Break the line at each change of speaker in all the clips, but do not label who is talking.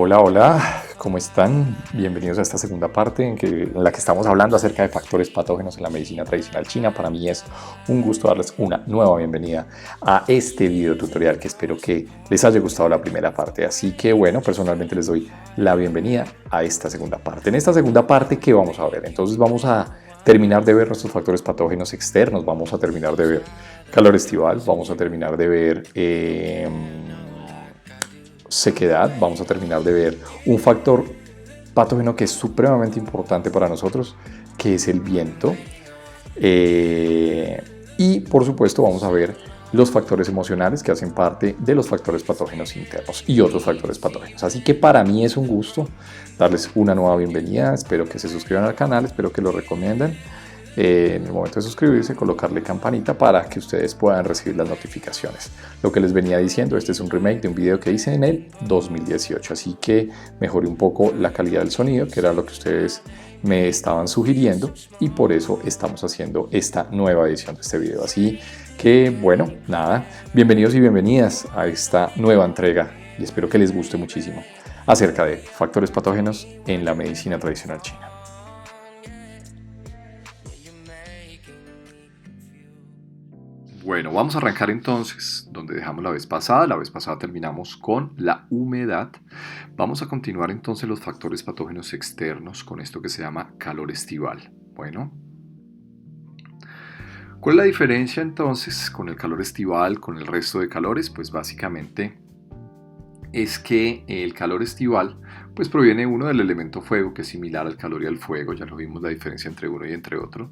Hola, hola, ¿cómo están? Bienvenidos a esta segunda parte en la que estamos hablando acerca de factores patógenos en la medicina tradicional china. Para mí es un gusto darles una nueva bienvenida a este video tutorial que espero que les haya gustado la primera parte. Así que bueno, personalmente les doy la bienvenida a esta segunda parte. En esta segunda parte, ¿qué vamos a ver? Entonces vamos a terminar de ver nuestros factores patógenos externos, vamos a terminar de ver calor estival, vamos a terminar de ver sequedad, vamos a terminar de ver un factor patógeno que es supremamente importante para nosotros, que es el viento. Y por supuesto vamos a ver los factores emocionales que hacen parte de los factores patógenos internos y otros factores patógenos. Así que para mí es un gusto darles una nueva bienvenida. Espero que se suscriban al canal, espero que lo recomienden. En el momento de suscribirse, colocarle campanita para que ustedes puedan recibir las notificaciones. Lo que les venía diciendo, este es un remake de un video que hice en el 2018, así que mejoré un poco la calidad del sonido, que era lo que ustedes me estaban sugiriendo, y por eso estamos haciendo esta nueva edición de este video. Así que bueno, nada, bienvenidos y bienvenidas a esta nueva entrega y espero que les guste muchísimo acerca de factores patógenos en la medicina tradicional china. Bueno, vamos a arrancar entonces donde dejamos la vez pasada. La vez pasada terminamos con la humedad. Vamos a continuar entonces los factores patógenos externos con esto que se llama calor estival. Bueno, ¿cuál es la diferencia entonces con el calor estival, con el resto de calores? Pues básicamente es que el calor estival pues proviene uno del elemento fuego, que es similar al calor y al fuego, ya lo vimos la diferencia entre uno y entre otro,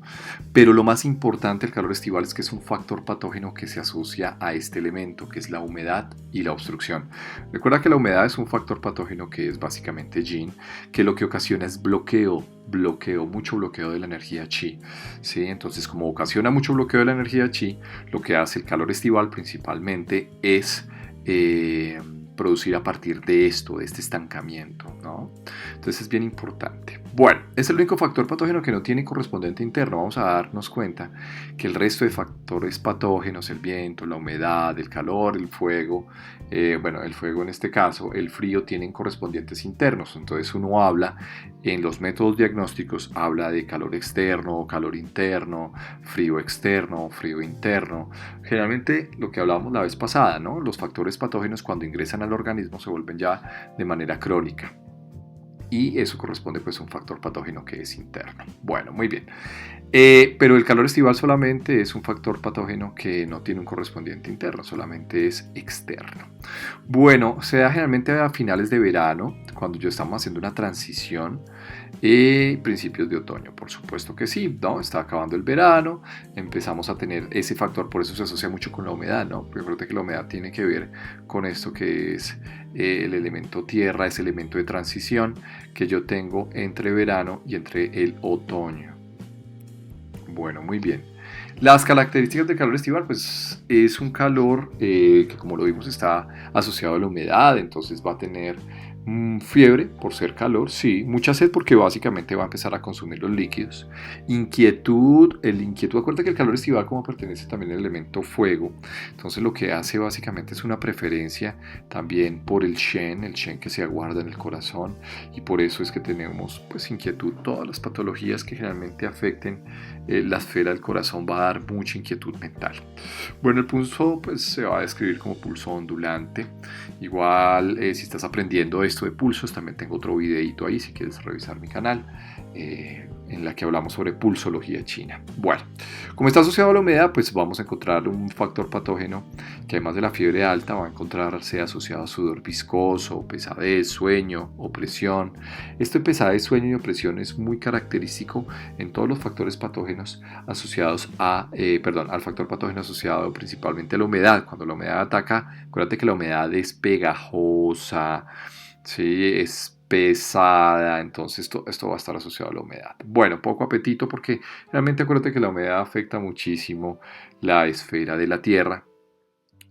pero lo más importante del calor estival es que es un factor patógeno que se asocia a este elemento, que es la humedad y la obstrucción. Recuerda que la humedad es un factor patógeno que es básicamente yin, que lo que ocasiona es mucho bloqueo de la energía chi, ¿sí? Entonces, como ocasiona mucho bloqueo de la energía chi, lo que hace el calor estival principalmente es producir a partir de esto, de este estancamiento, ¿no? Entonces es bien importante. Bueno, es el único factor patógeno que no tiene correspondiente interno. Vamos a darnos cuenta que el resto de factores patógenos, el viento, la humedad, el calor, el fuego, bueno, el fuego en este caso, el frío, tienen correspondientes internos. Entonces uno habla, en los métodos diagnósticos, habla de calor externo, calor interno, frío externo, frío interno. Generalmente lo que hablábamos la vez pasada, ¿no? Los factores patógenos cuando ingresan al organismo se vuelven ya de manera crónica. Y eso corresponde pues a un factor patógeno que es interno. Bueno, muy bien. Pero el calor estival solamente es un factor patógeno que no tiene un correspondiente interno, solamente es externo. Bueno, se da generalmente a finales de verano, cuando ya estamos haciendo una transición, y principios de otoño, por supuesto que sí, ¿no? Está acabando el verano, empezamos a tener ese factor, por eso se asocia mucho con la humedad, ¿no? Porque recuerda que la humedad tiene que ver con esto que es el elemento tierra, ese elemento de transición que yo tengo entre verano y entre el otoño. Bueno, muy bien. Las características del calor estival, pues es un calor que, como lo vimos, está asociado a la humedad, entonces va a tener fiebre por ser calor, sí, mucha sed porque básicamente va a empezar a consumir los líquidos, inquietud, acuérdate que el calor estival, como pertenece también al elemento fuego, entonces lo que hace básicamente es una preferencia también por el shen que se aguarda en el corazón, y por eso es que tenemos pues inquietud. Todas las patologías que generalmente afecten la esfera del corazón va a dar mucha inquietud mental. Bueno, el pulso pues se va a describir como pulso ondulante. Igual si estás aprendiendo esto de pulsos, también tengo otro videito ahí si quieres revisar mi canal, en la que hablamos sobre pulsología china. Bueno, como está asociado a la humedad, pues vamos a encontrar un factor patógeno que, además de la fiebre alta, va a encontrarse asociado a sudor viscoso, pesadez, sueño, opresión. Esto de pesadez, sueño y opresión es muy característico en todos los factores patógenos asociados al factor patógeno asociado principalmente a la humedad. Cuando la humedad ataca, acuérdate que la humedad es pegajosa, ¿sí? Es pesada, entonces esto va a estar asociado a la humedad. Bueno, poco apetito porque realmente acuérdate que la humedad afecta muchísimo la esfera de la tierra.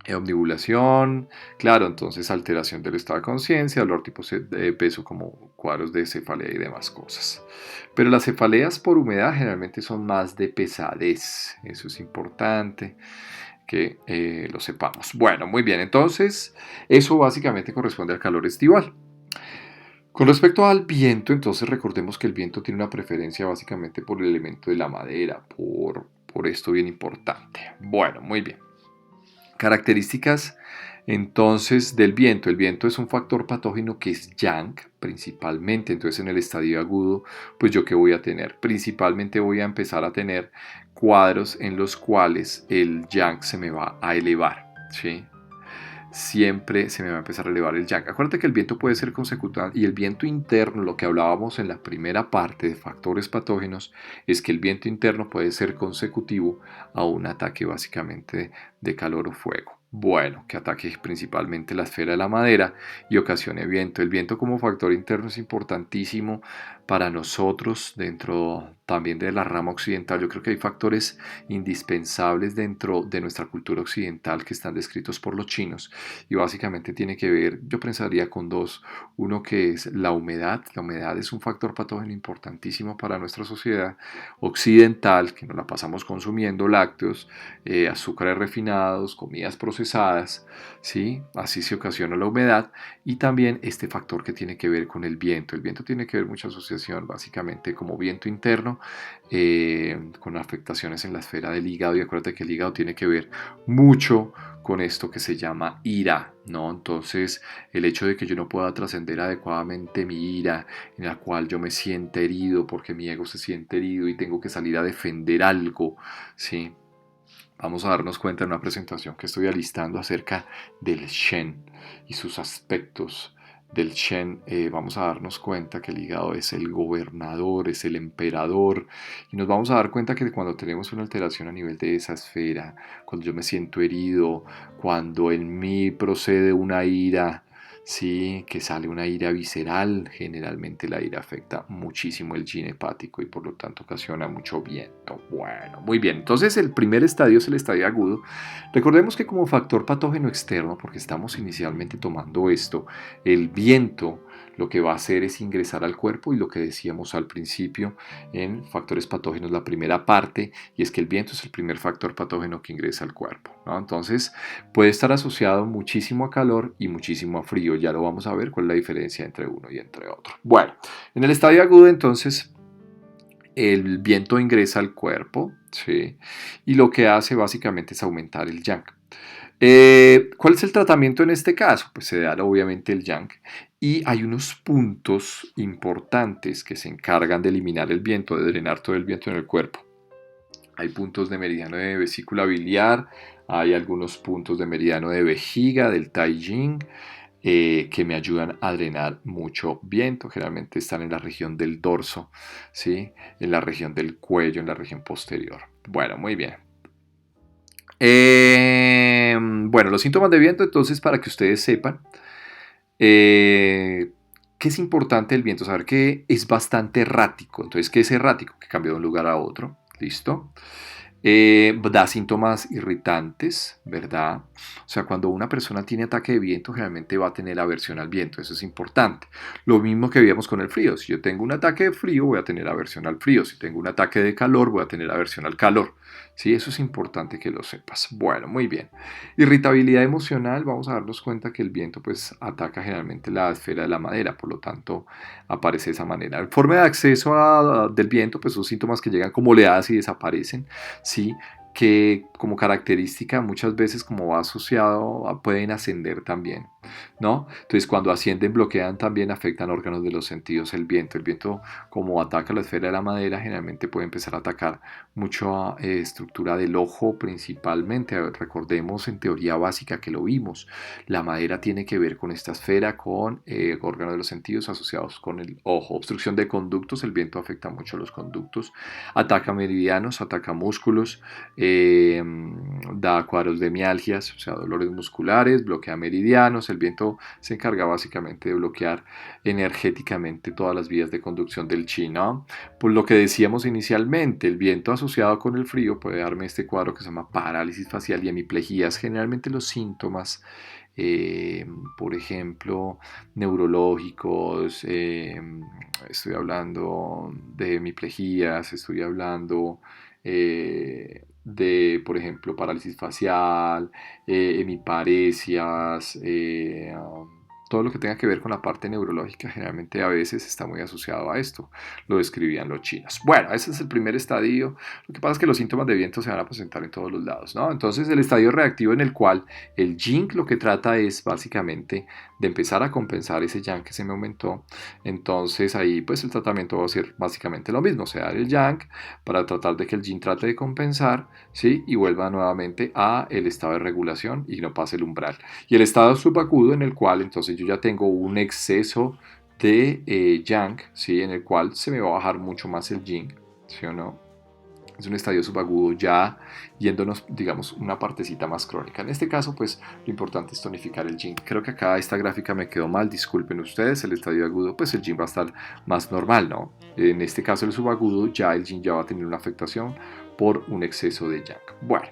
Omnibulación, claro, entonces alteración del estado de conciencia, dolor tipo de peso como cuadros de cefalea y demás cosas. Pero las cefaleas por humedad generalmente son más de pesadez, eso es importante que lo sepamos. Bueno, muy bien, entonces eso básicamente corresponde al calor estival. Con respecto al viento, entonces recordemos que el viento tiene una preferencia básicamente por el elemento de la madera, por esto bien importante. Bueno, muy bien. Características entonces del viento. El viento es un factor patógeno que es yang principalmente. Entonces en el estadio agudo, pues yo qué voy a tener. Principalmente voy a empezar a tener cuadros en los cuales el yang se me va a elevar. ¿Sí? Siempre se me va a empezar a elevar el yang. Acuérdate que el viento puede ser consecutivo y el viento interno, lo que hablábamos en la primera parte de factores patógenos, es que el viento interno puede ser consecutivo a un ataque básicamente de calor o fuego. Bueno, que ataque principalmente la esfera de la madera y ocasione viento. El viento como factor interno es importantísimo para nosotros dentro también de la rama occidental. Yo creo que hay factores indispensables dentro de nuestra cultura occidental que están descritos por los chinos y básicamente tiene que ver, yo pensaría con dos, uno que es la humedad. La humedad es un factor patógeno importantísimo para nuestra sociedad occidental, que nos la pasamos consumiendo lácteos, azúcares refinados, comidas procesadas, ¿sí? Así se ocasiona la humedad y también este factor que tiene que ver con el viento. El viento tiene que ver mucha asociación básicamente como viento interno, con afectaciones en la esfera del hígado y acuérdate que el hígado tiene que ver mucho con esto que se llama ira, ¿no? Entonces, el hecho de que yo no pueda trascender adecuadamente mi ira, en la cual yo me sienta herido porque mi ego se siente herido y tengo que salir a defender algo, ¿sí? Vamos a darnos cuenta en una presentación que estoy alistando acerca del Shen y sus aspectos del Shen. Vamos a darnos cuenta que el hígado es el gobernador, es el emperador, y nos vamos a dar cuenta que cuando tenemos una alteración a nivel de esa esfera, cuando yo me siento herido, cuando en mí procede una ira, sí, que sale una ira visceral, generalmente la ira afecta muchísimo el yin hepático y por lo tanto ocasiona mucho viento. Bueno, muy bien. Entonces el primer estadio es el estadio agudo. Recordemos que como factor patógeno externo, porque estamos inicialmente tomando esto, el viento lo que va a hacer es ingresar al cuerpo y lo que decíamos al principio en factores patógenos, la primera parte, y es que el viento es el primer factor patógeno que ingresa al cuerpo, ¿no? Entonces puede estar asociado muchísimo a calor y muchísimo a frío. Ya lo vamos a ver cuál es la diferencia entre uno y entre otro. Bueno, en el estadio agudo entonces el viento ingresa al cuerpo, ¿sí? Y lo que hace básicamente es aumentar el yang. ¿Cuál es el tratamiento en este caso? Pues se da obviamente el yang y hay unos puntos importantes que se encargan de eliminar el viento, de drenar todo el viento en el cuerpo. Hay puntos de meridiano de vesícula biliar, hay algunos puntos de meridiano de vejiga, del Taijing, que me ayudan a drenar mucho viento. Generalmente están en la región del dorso, ¿sí? En la región del cuello, en la región posterior. Bueno, muy bien. Bueno, los síntomas de viento, entonces, para que ustedes sepan, que es importante el viento, saber que es bastante errático. Entonces, ¿qué es errático? Que cambia de un lugar a otro. ¿Listo? Da síntomas irritantes, ¿verdad? O sea, cuando una persona tiene ataque de viento, generalmente va a tener aversión al viento, eso es importante. Lo mismo que veíamos con el frío. Si yo tengo un ataque de frío, voy a tener aversión al frío. Si tengo un ataque de calor, voy a tener aversión al calor. Sí, eso es importante que lo sepas. Bueno, muy bien. Irritabilidad emocional, vamos a darnos cuenta que el viento pues ataca generalmente la esfera de la madera, por lo tanto aparece de esa manera. En forma de acceso del viento, pues son síntomas que llegan como oleadas y desaparecen, ¿sí? Que como característica muchas veces como va asociado pueden ascender también, ¿no? Entonces cuando ascienden bloquean también afectan órganos de los sentidos el viento como ataca la esfera de la madera generalmente puede empezar a atacar mucha estructura del ojo principalmente. Recordemos en teoría básica que lo vimos, la madera tiene que ver con esta esfera, con órganos de los sentidos asociados con el ojo. Obstrucción de conductos, el viento afecta mucho los conductos, ataca meridianos, ataca músculos, da cuadros de mialgias, o sea, dolores musculares, bloquea meridianos. El viento se encarga básicamente de bloquear energéticamente todas las vías de conducción del chi, ¿no? Por lo que decíamos inicialmente, el viento asociado con el frío puede darme este cuadro que se llama parálisis facial y hemiplejías. Generalmente los síntomas, por ejemplo, neurológicos, estoy hablando de hemiplejías, estoy hablando de, por ejemplo, parálisis facial, hemiparesias, todo lo que tenga que ver con la parte neurológica generalmente a veces está muy asociado a esto, lo describían los chinos. Bueno, ese es el primer estadio. Lo que pasa es que los síntomas de viento se van a presentar en todos los lados, ¿no? Entonces el estadio reactivo en el cual el yin lo que trata es básicamente de empezar a compensar ese yang que se me aumentó. Entonces ahí pues el tratamiento va a ser básicamente lo mismo, o sea, el yang para tratar de que el yin trate de compensar, ¿sí? Y vuelva nuevamente a el estado de regulación y no pase el umbral. Y el estado subagudo en el cual entonces yo ya tengo un exceso de yang, ¿sí? En el cual se me va a bajar mucho más el yin, ¿sí o no? Es un estadio subagudo ya yéndonos, digamos, una partecita más crónica. En este caso, pues lo importante es tonificar el yin. Creo que acá esta gráfica me quedó mal, disculpen ustedes, el estadio agudo, pues el yin va a estar más normal, ¿no? En este caso el subagudo, ya el yin ya va a tener una afectación por un exceso de yang. Bueno,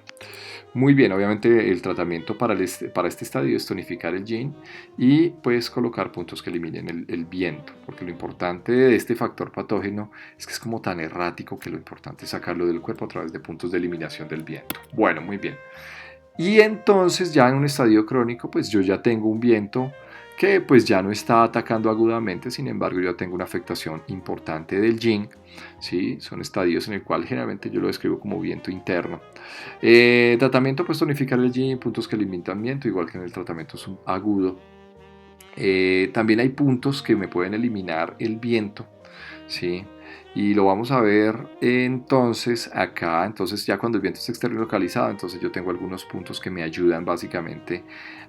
muy bien, obviamente el tratamiento para este estadio es tonificar el yin y pues colocar puntos que eliminen el viento, porque lo importante de este factor patógeno es que es como tan errático que lo importante es sacarlo del cuerpo a través de puntos de eliminación del viento. Bueno, muy bien. Y entonces ya en un estadio crónico, pues yo ya tengo un viento que pues ya no está atacando agudamente, sin embargo yo ya tengo una afectación importante del yin, ¿sí? Son estadios en el cual generalmente yo lo describo como viento interno. Tratamiento pues tonificar el yin, puntos que limitan viento, igual que en el tratamiento agudo. También hay puntos que me pueden eliminar el viento, ¿sí? Y lo vamos a ver entonces acá, entonces ya cuando el viento está externo y localizado, entonces yo tengo algunos puntos que me ayudan básicamente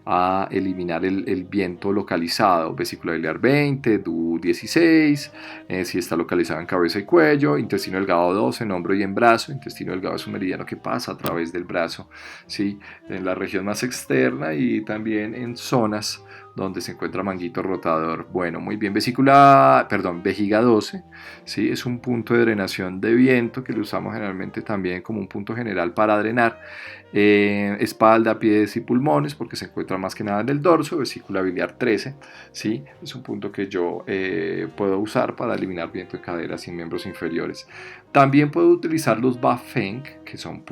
a eliminar el viento localizado, vesícula biliar 20, DU 16, si está localizado en cabeza y cuello, intestino delgado 12, en hombro y en brazo, intestino delgado es un meridiano que pasa a través del brazo, ¿sí? En la región más externa y también en zonas donde se encuentra manguito rotador. Bueno, muy bien, vejiga 12, ¿sí? Es un punto de drenación de viento que lo usamos generalmente también como un punto general para drenar espalda, pies y pulmones, porque se encuentra más que nada en el dorso. Vesícula biliar 13, ¿sí? Es un punto que yo puedo usar para eliminar viento de caderas y miembros inferiores. También puedo utilizar los Bafeng, que son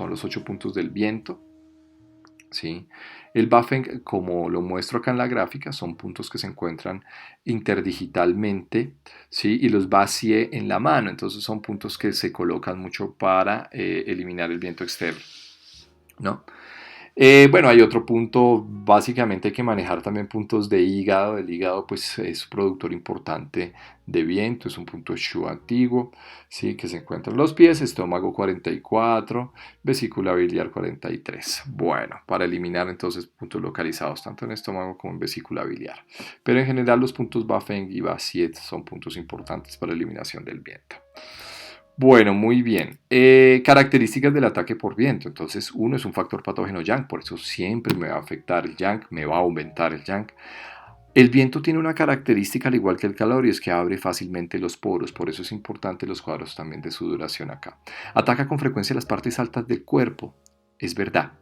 los 8 puntos del viento, ¿sí? El Bafeng, como lo muestro acá en la gráfica, son puntos que se encuentran interdigitalmente, ¿sí? Y los vacié en la mano, entonces son puntos que se colocan mucho para eliminar el viento externo, ¿no? Bueno, hay otro punto, básicamente hay que manejar también puntos de hígado. El hígado pues es un productor importante de viento, es un punto Shu antiguo, ¿sí? Que se encuentra en los pies, estómago 44, vesícula biliar 43. Bueno, para eliminar entonces puntos localizados tanto en estómago como en vesícula biliar. Pero en general los puntos Bafeng y Ba7 son puntos importantes para eliminación del viento. Bueno, muy bien. Características del ataque por viento. Entonces, uno es un factor patógeno yang, por eso siempre me va a afectar el yang, me va a aumentar el yang. El viento tiene una característica al igual que el calor y es que abre fácilmente los poros, por eso es importante los cuadros también de sudoración acá. Ataca con frecuencia las partes altas del cuerpo. Es verdad.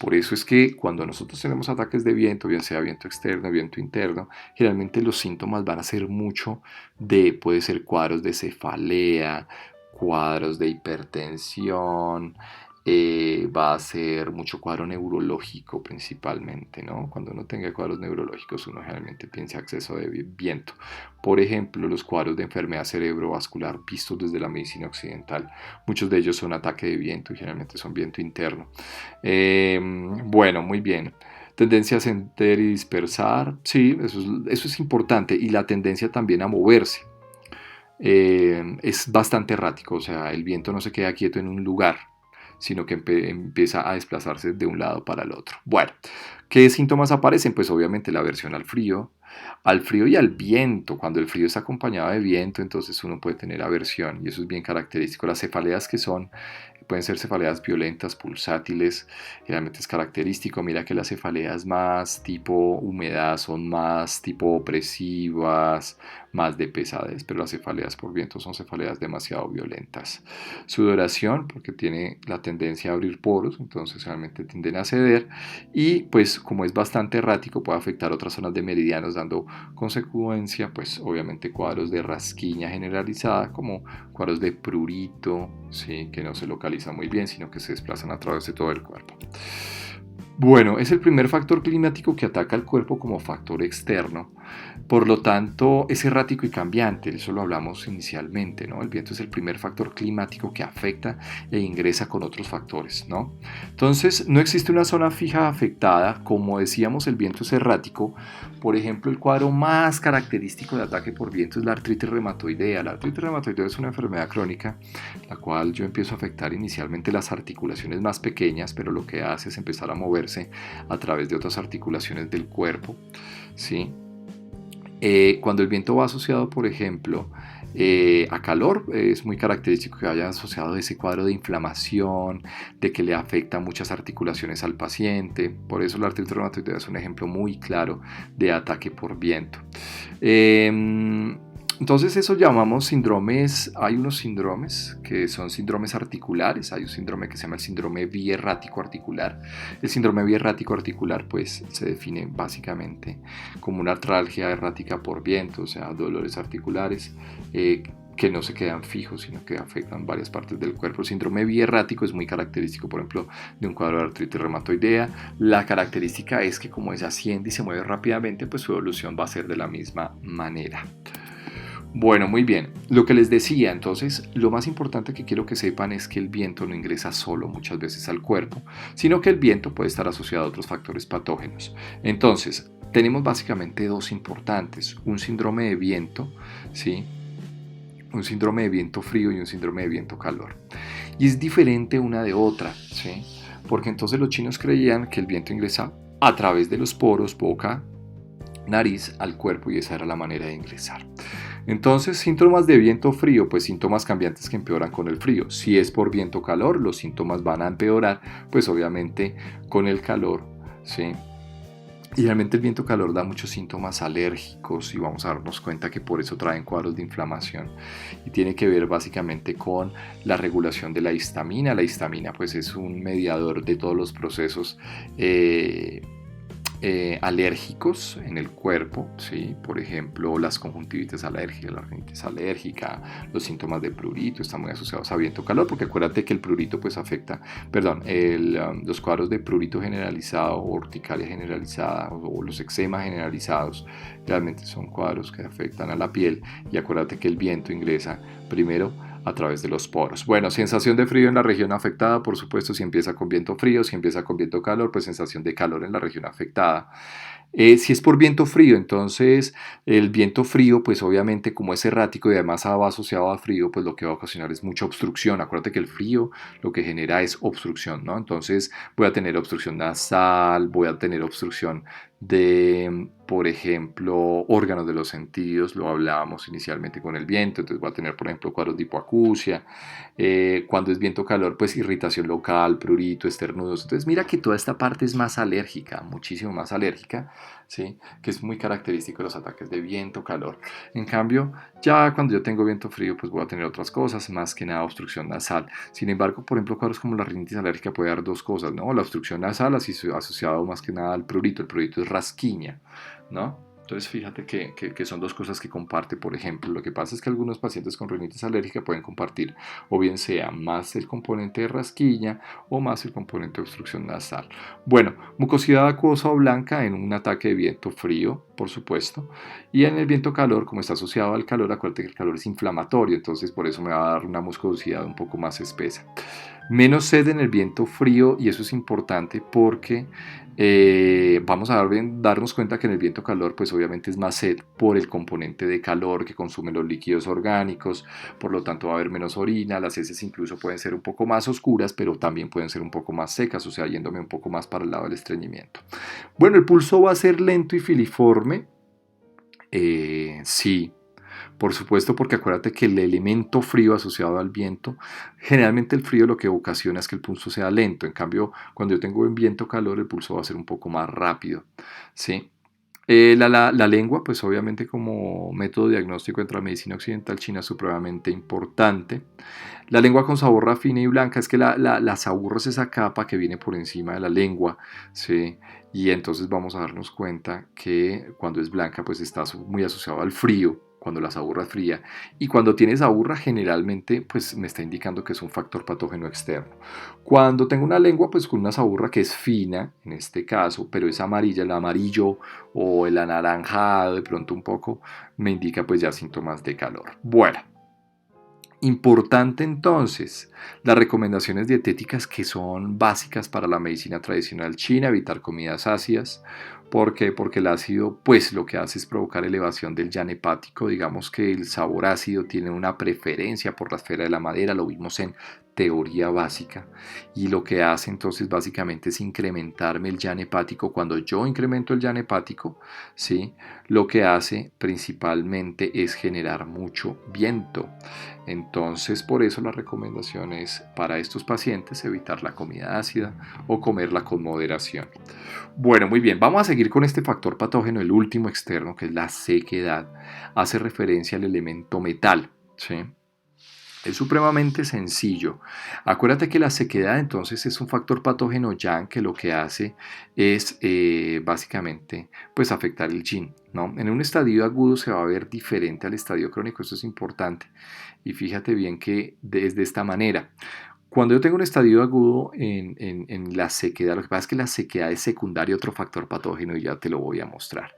Por eso es que cuando nosotros tenemos ataques de viento, bien sea viento externo, viento interno, generalmente los síntomas van a ser mucho puede ser cuadros de cefalea, cuadros de hipertensión, va a ser mucho cuadro neurológico principalmente, ¿no? Cuando uno tenga cuadros neurológicos, uno generalmente piensa exceso de viento. Por ejemplo, los cuadros de enfermedad cerebrovascular vistos desde la medicina occidental, muchos de ellos son ataque de viento y generalmente son viento interno. Bueno, muy bien. Tendencia a ascender y dispersar, sí, eso es importante. Y la tendencia también a moverse. Es bastante errático, o sea, el viento no se queda quieto en un lugar, sino que empieza a desplazarse de un lado para el otro. Bueno, ¿qué síntomas aparecen? Pues obviamente la aversión al frío y al viento. Cuando el frío está acompañado de viento, entonces uno puede tener aversión y eso es bien característico. Las cefaleas pueden ser cefaleas violentas, pulsátiles, generalmente es característico. Mira que las cefaleas más tipo humedad son más tipo opresivas, más de pesadez, pero las cefaleas por viento son cefaleas demasiado violentas. Sudoración, porque tiene la tendencia a abrir poros, entonces realmente tienden a ceder y pues como es bastante errático puede afectar otras zonas de meridianos dando consecuencia pues obviamente cuadros de rasquiña generalizada como cuadros de prurito, ¿sí? Que no se localizan muy bien sino que se desplazan a través de todo el cuerpo. Bueno, es el primer factor climático que ataca al cuerpo como factor externo. Por lo tanto, es errático y cambiante, eso lo hablamos inicialmente, ¿no? El viento es el primer factor climático que afecta e ingresa con otros factores, ¿no? Entonces, no existe una zona fija afectada, como decíamos, el viento es errático. Por ejemplo, el cuadro más característico de ataque por viento es la artritis reumatoidea. La artritis reumatoidea es una enfermedad crónica, la cual yo empiezo a afectar inicialmente las articulaciones más pequeñas, pero lo que hace es empezar a moverse a través de otras articulaciones del cuerpo, ¿sí? Cuando el viento va asociado, por ejemplo, a calor, es muy característico que vaya asociado a ese cuadro de inflamación, de que le afecta muchas articulaciones al paciente. Por eso la artritis reumatoidea es un ejemplo muy claro de ataque por viento. Entonces eso llamamos síndromes, hay unos síndromes que son síndromes articulares, hay un síndrome que se llama el síndrome bierrático articular. El síndrome bierrático articular pues se define básicamente como una artralgia errática por viento, o sea, dolores articulares que no se quedan fijos, sino que afectan varias partes del cuerpo. El síndrome bierrático es muy característico, por ejemplo, de un cuadro de artritis reumatoidea. La característica es que como ella asciende y se mueve rápidamente, pues su evolución va a ser de la misma manera. Bueno, muy bien. Lo que les decía, entonces, lo más importante que quiero que sepan es que el viento no ingresa solo muchas veces al cuerpo, sino que el viento puede estar asociado a otros factores patógenos. Entonces, tenemos básicamente dos importantes, un síndrome de viento, ¿sí? Un síndrome de viento frío y un síndrome de viento calor. Y es diferente una de otra, ¿sí? Porque entonces los chinos creían que el viento ingresa a través de los poros, boca, nariz, al cuerpo y esa era la manera de ingresar. Entonces, síntomas de viento frío, pues síntomas cambiantes que empeoran con el frío. Si es por viento calor, los síntomas van a empeorar, pues obviamente con el calor, ¿sí? Y realmente el viento calor da muchos síntomas alérgicos y vamos a darnos cuenta que por eso traen cuadros de inflamación y tiene que ver básicamente con la regulación de la histamina. La histamina pues es un mediador de todos los procesos alérgicos en el cuerpo, ¿sí? Por ejemplo, las conjuntivitis alérgicas, la rinitis alérgica, los síntomas de prurito están muy asociados a viento-calor, porque acuérdate que el prurito pues afecta, perdón, los cuadros de prurito generalizado o urticaria generalizada o los eczemas generalizados realmente son cuadros que afectan a la piel y acuérdate que el viento ingresa primero a través de los poros. Bueno, sensación de frío en la región afectada, por supuesto, si empieza con viento frío, si empieza con viento calor, pues sensación de calor en la región afectada. Si es por viento frío, entonces el viento frío, pues obviamente como es errático y además va asociado a frío, pues lo que va a ocasionar es mucha obstrucción. Acuérdate que el frío lo que genera es obstrucción, ¿no? Entonces voy a tener obstrucción nasal, voy a tener obstrucción de, por ejemplo, órganos de los sentidos, lo hablábamos inicialmente con el viento, entonces voy a tener, por ejemplo, cuadros de hipoacusia. Cuando es viento calor, pues irritación local, prurito, esternudos. Entonces mira que toda esta parte es más alérgica, muchísimo más alérgica, ¿sí? Que es muy característico de los ataques de viento calor. En cambio, ya cuando yo tengo viento frío, pues voy a tener otras cosas, más que nada obstrucción nasal. Sin embargo, por ejemplo, cuadros como la rinitis alérgica puede dar dos cosas, ¿no? La obstrucción nasal asociado más que nada al prurito. El prurito es rasquiña, ¿no? Entonces fíjate que son dos cosas que comparte. Por ejemplo, lo que pasa es que algunos pacientes con rinitis alérgica pueden compartir o bien sea más el componente de rasquiña o más el componente de obstrucción nasal. Bueno, mucosidad acuosa o blanca en un ataque de viento frío, por supuesto, y en el viento calor, como está asociado al calor, acuérdate que el calor es inflamatorio, entonces por eso me va a dar una mucosidad un poco más espesa. Menos sed en el viento frío y eso es importante porque vamos a darnos cuenta que en el viento calor pues obviamente es más sed por el componente de calor que consumen los líquidos orgánicos, por lo tanto va a haber menos orina, las heces incluso pueden ser un poco más oscuras pero también pueden ser un poco más secas, o sea yéndome un poco más para el lado del estreñimiento. Bueno, el pulso va a ser lento y filiforme, sí. Por supuesto, porque acuérdate que el elemento frío asociado al viento, generalmente el frío lo que ocasiona es que el pulso sea lento. En cambio, cuando yo tengo un viento calor, el pulso va a ser un poco más rápido, ¿sí? La lengua, pues obviamente como método diagnóstico entre la medicina occidental china es supremamente importante. La lengua con sabor fina y blanca es que la sabor es esa capa que viene por encima de la lengua, ¿sí? Y entonces vamos a darnos cuenta que cuando es blanca pues está muy asociado al frío, cuando la saburra es fría, y cuando tiene saburra generalmente pues me está indicando que es un factor patógeno externo. Cuando tengo una lengua pues con una saburra que es fina, en este caso, pero es amarilla, el amarillo o el anaranjado de pronto un poco, me indica pues ya síntomas de calor. Bueno. Importante entonces, las recomendaciones dietéticas que son básicas para la medicina tradicional china, evitar comidas ácidas. ¿Por qué? Porque el ácido pues lo que hace es provocar elevación del yan hepático. Digamos que el sabor ácido tiene una preferencia por la esfera de la madera, lo vimos en teoría básica, y lo que hace entonces básicamente es incrementarme el yan hepático. Cuando yo incremento el yan hepático, ¿sí? Lo que hace principalmente es generar mucho viento. Entonces, por eso la recomendación es para estos pacientes evitar la comida ácida o comerla con moderación. Bueno, muy bien, vamos a seguir con este factor patógeno, el último externo, que es la sequedad. Hace referencia al elemento metal, ¿sí? Es supremamente sencillo. Acuérdate que la sequedad entonces es un factor patógeno yang que lo que hace es básicamente pues afectar el yin, ¿no? En un estadio agudo se va a ver diferente al estadio crónico, esto es importante. Y fíjate bien que es de esta manera. Cuando yo tengo un estadio agudo en la sequedad, lo que pasa es que la sequedad es secundaria a otro factor patógeno y ya te lo voy a mostrar.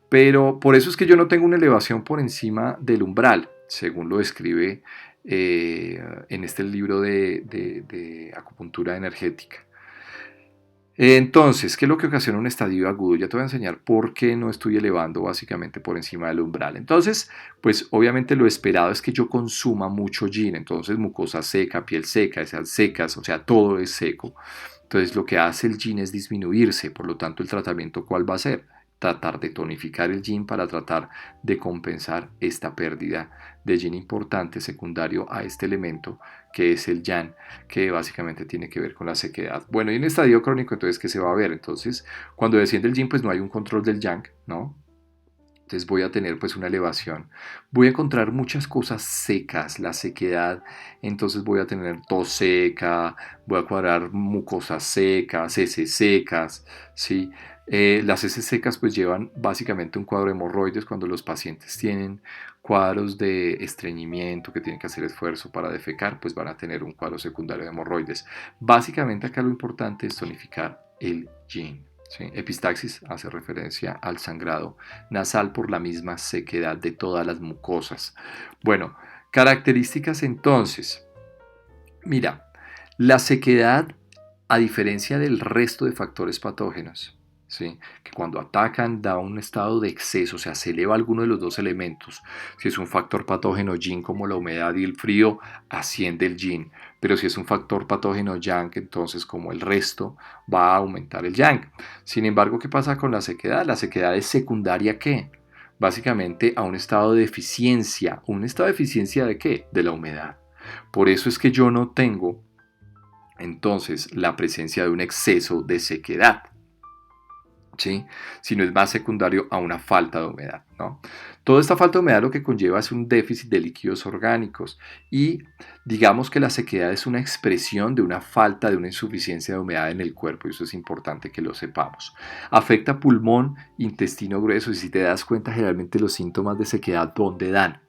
Pero por eso es que yo no tengo una elevación por encima del umbral, según lo describe en este libro de acupuntura energética. Entonces, ¿qué es lo que ocasiona un estadio agudo? Ya te voy a enseñar por qué no estoy elevando básicamente por encima del umbral. Entonces, pues obviamente lo esperado es que yo consuma mucho yin, entonces mucosa seca, piel seca, esas secas, o sea, todo es seco. Entonces, lo que hace el yin es disminuirse, por lo tanto, el tratamiento, ¿cuál va a ser? Tratar de tonificar el yin para tratar de compensar esta pérdida de yin importante secundario a este elemento que es el yang, que básicamente tiene que ver con la sequedad. Bueno, y en estadio crónico, entonces, ¿qué se va a ver? Entonces, cuando desciende el yin, pues no hay un control del yang, ¿no? Entonces voy a tener pues una elevación. Voy a encontrar muchas cosas secas, la sequedad. Entonces voy a tener tos seca, voy a cuadrar mucosas secas, heces secas, ¿sí? Las heces secas pues llevan básicamente un cuadro de hemorroides cuando los pacientes tienen cuadros de estreñimiento que tienen que hacer esfuerzo para defecar, pues van a tener un cuadro secundario de hemorroides. Básicamente acá lo importante es tonificar el yin. ¿Sí? Epistaxis hace referencia al sangrado nasal por la misma sequedad de todas las mucosas. Bueno, características entonces. Mira, la sequedad, a diferencia del resto de factores patógenos, ¿sí? Que cuando atacan da un estado de exceso, o sea, se eleva alguno de los dos elementos. Si es un factor patógeno yin como la humedad y el frío, asciende el yin. Pero si es un factor patógeno yang, entonces como el resto va a aumentar el yang. Sin embargo, ¿qué pasa con la sequedad? La sequedad es secundaria ¿a qué? Básicamente a un estado de deficiencia. ¿Un estado de deficiencia de qué? De la humedad. Por eso es que yo no tengo entonces la presencia de un exceso de sequedad, ¿sí? Sino es más secundario a una falta de humedad, ¿no? Toda esta falta de humedad lo que conlleva es un déficit de líquidos orgánicos y digamos que la sequedad es una expresión de una falta, de una insuficiencia de humedad en el cuerpo y eso es importante que lo sepamos. Afecta pulmón, intestino grueso y si te das cuenta generalmente los síntomas de sequedad, ¿dónde dan?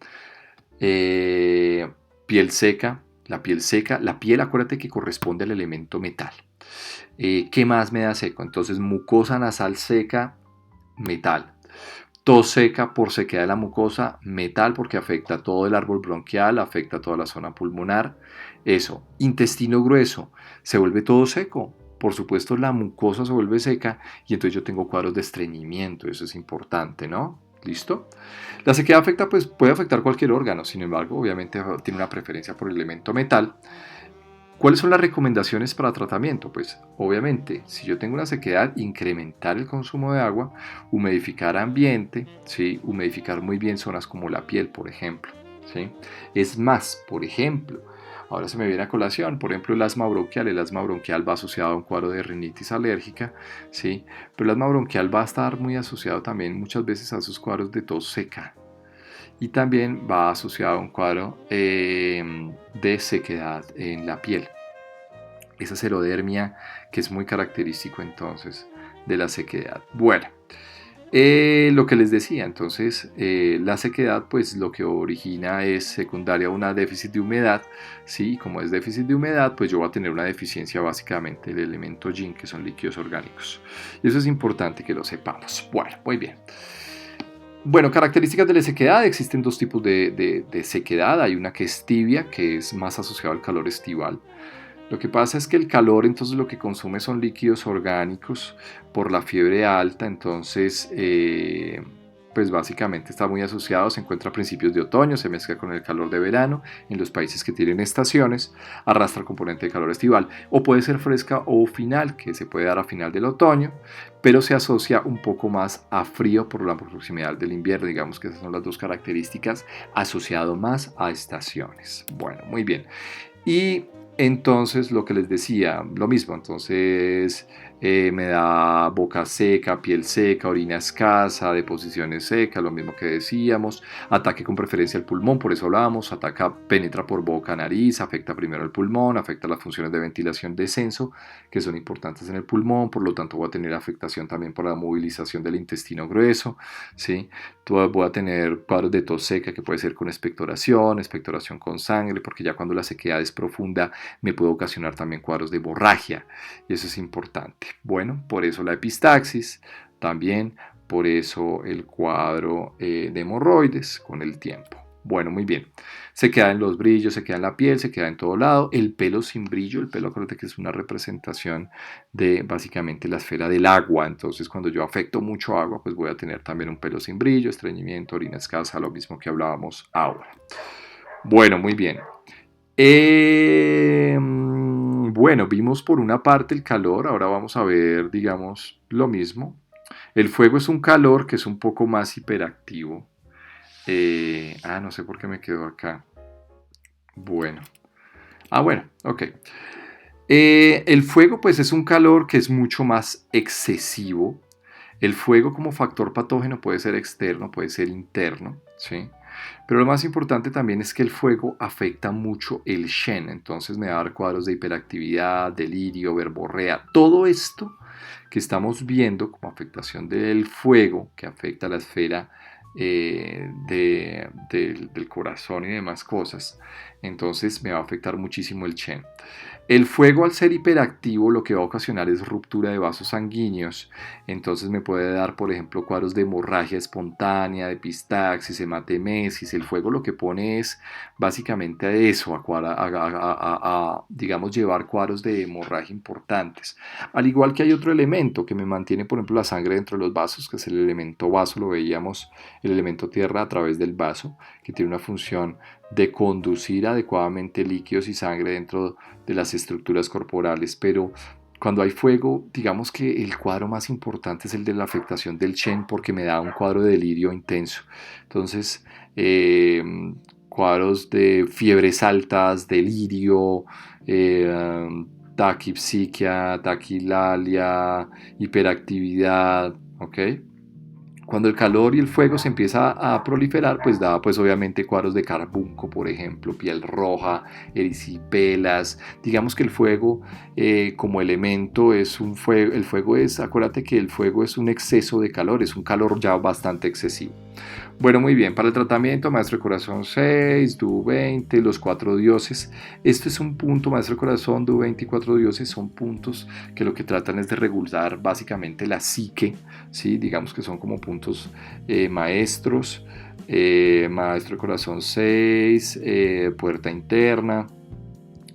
Piel seca, la piel acuérdate que corresponde al elemento metal. ¿Qué más me da seco? Entonces mucosa nasal seca, metal. Tos seca por sequedad de la mucosa, metal porque afecta todo el árbol bronquial, afecta toda la zona pulmonar. Eso, intestino grueso, se vuelve todo seco. Por supuesto la mucosa se vuelve seca y entonces yo tengo cuadros de estreñimiento, eso es importante, ¿no? ¿Listo? La sequedad afecta, pues puede afectar cualquier órgano, sin embargo, obviamente tiene una preferencia por el elemento metal. ¿Cuáles son las recomendaciones para tratamiento? Pues obviamente, si yo tengo una sequedad, incrementar el consumo de agua, humidificar ambiente, ¿sí? Humedificar muy bien zonas como la piel, por ejemplo. ¿Sí? Es más, por ejemplo, ahora se me viene a colación, por ejemplo, el asma bronquial va asociado a un cuadro de rinitis alérgica, ¿sí? Pero el asma bronquial va a estar muy asociado también muchas veces a esos cuadros de tos seca, y también va asociado a un cuadro de sequedad en la piel. Esa serodermia que es muy característico entonces de la sequedad. Bueno, Lo que les decía, entonces la sequedad pues lo que origina es secundaria a una déficit de humedad, ¿sí? Como es déficit de humedad pues yo voy a tener una deficiencia básicamente del elemento yin, que son líquidos orgánicos. Y eso es importante que lo sepamos. Bueno, muy bien. Bueno, características de la sequedad. Existen dos tipos de sequedad. Hay una que es tibia, que es más asociada al calor estival. Lo que pasa es que el calor entonces lo que consume son líquidos orgánicos por la fiebre alta, entonces pues básicamente está muy asociado, se encuentra a principios de otoño, se mezcla con el calor de verano en los países que tienen estaciones, arrastra el componente de calor estival o puede ser fresca o final, que se puede dar a final del otoño, pero se asocia un poco más a frío por la proximidad del invierno, digamos que esas son las dos características, asociado más a estaciones. Bueno, muy bien. Y entonces lo que les decía, lo mismo, entonces me da boca seca, piel seca, orina escasa, deposiciones secas, lo mismo que decíamos, ataque con preferencia al pulmón, por eso hablábamos, ataca, penetra por boca, nariz, afecta primero el pulmón, afecta las funciones de ventilación, descenso, que son importantes en el pulmón, por lo tanto voy a tener afectación también por la movilización del intestino grueso, ¿sí? Voy a tener cuadros de tos seca que puede ser con expectoración con sangre, porque ya cuando la sequedad es profunda me puede ocasionar también cuadros de hemorragia y eso es importante. Bueno, por eso la epistaxis, también por eso el cuadro de hemorroides con el tiempo. Bueno, muy bien. Se queda en los brillos, se queda en la piel, se queda en todo lado. El pelo sin brillo, el pelo, acuérdate que es una representación de básicamente la esfera del agua. Entonces, cuando yo afecto mucho agua, pues voy a tener también un pelo sin brillo, estreñimiento, orina escasa, lo mismo que hablábamos ahora. Bueno, muy bien. Bueno, vimos por una parte el calor, ahora vamos a ver, digamos, lo mismo. El fuego es un calor que es un poco más hiperactivo. No sé por qué me quedo acá. Bueno. Bueno, ok. El fuego pues es un calor que es mucho más excesivo. El fuego como factor patógeno puede ser externo, puede ser interno, ¿sí? Pero lo más importante también es que el fuego afecta mucho el Shen, entonces me va a dar cuadros de hiperactividad, delirio, verborrea, todo esto que estamos viendo como afectación del fuego, que afecta la esfera del corazón y demás cosas, entonces me va a afectar muchísimo el Shen. El fuego al ser hiperactivo lo que va a ocasionar es ruptura de vasos sanguíneos, entonces me puede dar por ejemplo cuadros de hemorragia espontánea, de epistaxis, hematemesis. El fuego lo que pone es básicamente a eso, digamos llevar cuadros de hemorragia importantes. Al igual que hay otro elemento que me mantiene por ejemplo la sangre dentro de los vasos, que es el elemento vaso, lo veíamos, el elemento tierra a través del vaso, que tiene una función de conducir adecuadamente líquidos y sangre dentro de las estructuras corporales, pero cuando hay fuego, digamos que el cuadro más importante es el de la afectación del Shen porque me da un cuadro de delirio intenso. Entonces, cuadros de fiebres altas, delirio, taquipsiquia, taquilalia, hiperactividad, ¿ok? Cuando el calor y el fuego se empieza a proliferar, pues da pues obviamente cuadros de carbunco, por ejemplo, piel roja, erisipelas. Digamos que el fuego como elemento es un fuego, el fuego es, acuérdate que el fuego es un exceso de calor, es un calor ya bastante excesivo. Bueno, muy bien, para el tratamiento, Maestro de Corazón 6, Du 20, los 4 dioses. Esto es un punto, Maestro de Corazón, Du 20 y 4 dioses son puntos que lo que tratan es de regular básicamente la psique, ¿sí? Digamos que son como puntos maestros. Maestro de Corazón 6, puerta interna,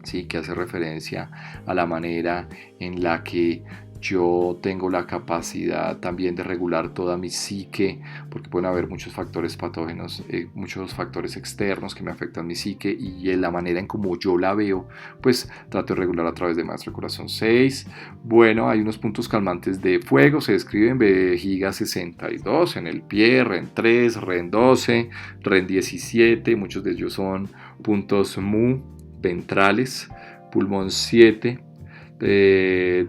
¿sí? Que hace referencia a la manera en la que yo tengo la capacidad también de regular toda mi psique, porque pueden haber muchos factores patógenos, muchos factores externos que me afectan mi psique y en la manera en como yo la veo, pues trato de regular a través de Maestro Corazón 6. Bueno, hay unos puntos calmantes de fuego, se describen vejiga 62, en el pie, REN 3, REN 12, REN 17, muchos de ellos son puntos MU ventrales, pulmón 7,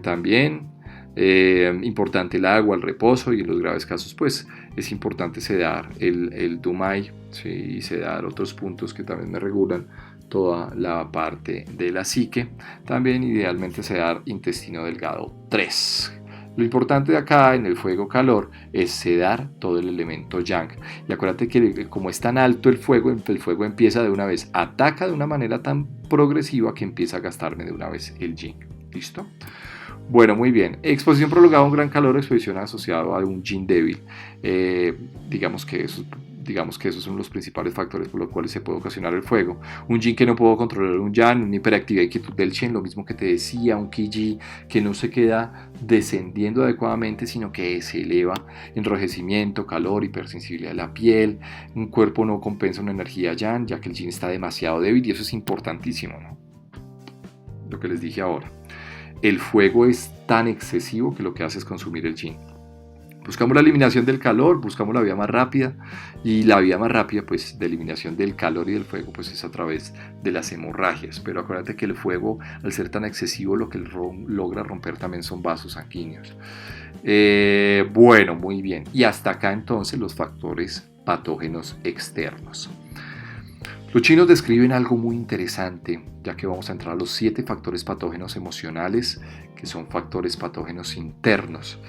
también importante el agua, el reposo y en los graves casos pues es importante sedar el Dumai, ¿sí? Y sedar otros puntos que también me regulan toda la parte de la psique. También idealmente sedar intestino delgado 3. Lo importante de acá en el fuego-calor es sedar todo el elemento yang. Y acuérdate que como es tan alto el fuego empieza de una vez, ataca de una manera tan progresiva que empieza a gastarme de una vez el yin. ¿Listo? Bueno, muy bien. Exposición prolongada a un gran calor, exposición asociada a un yin débil. Digamos que eso Digamos que esos son los principales factores por los cuales se puede ocasionar el fuego. Un yin que no puedo controlar, un yang, una hiperactividad y quietud del chen, lo mismo que te decía, un ki que no se queda descendiendo adecuadamente, sino que se eleva, enrojecimiento, calor, hipersensibilidad de la piel, un cuerpo no compensa una energía yang, ya que el yin está demasiado débil y eso es importantísimo, ¿no? Lo que les dije ahora. El fuego es tan excesivo que lo que hace es consumir el yin. Buscamos la eliminación del calor, buscamos la vía más rápida y la vía más rápida pues de eliminación del calor y del fuego pues es a través de las hemorragias, pero acuérdate que el fuego al ser tan excesivo lo que logra romper también son vasos sanguíneos. Bueno, muy bien, y hasta acá entonces los factores patógenos externos. Los chinos describen algo muy interesante, ya que vamos a entrar a los 7 factores patógenos emocionales, que son factores patógenos internos.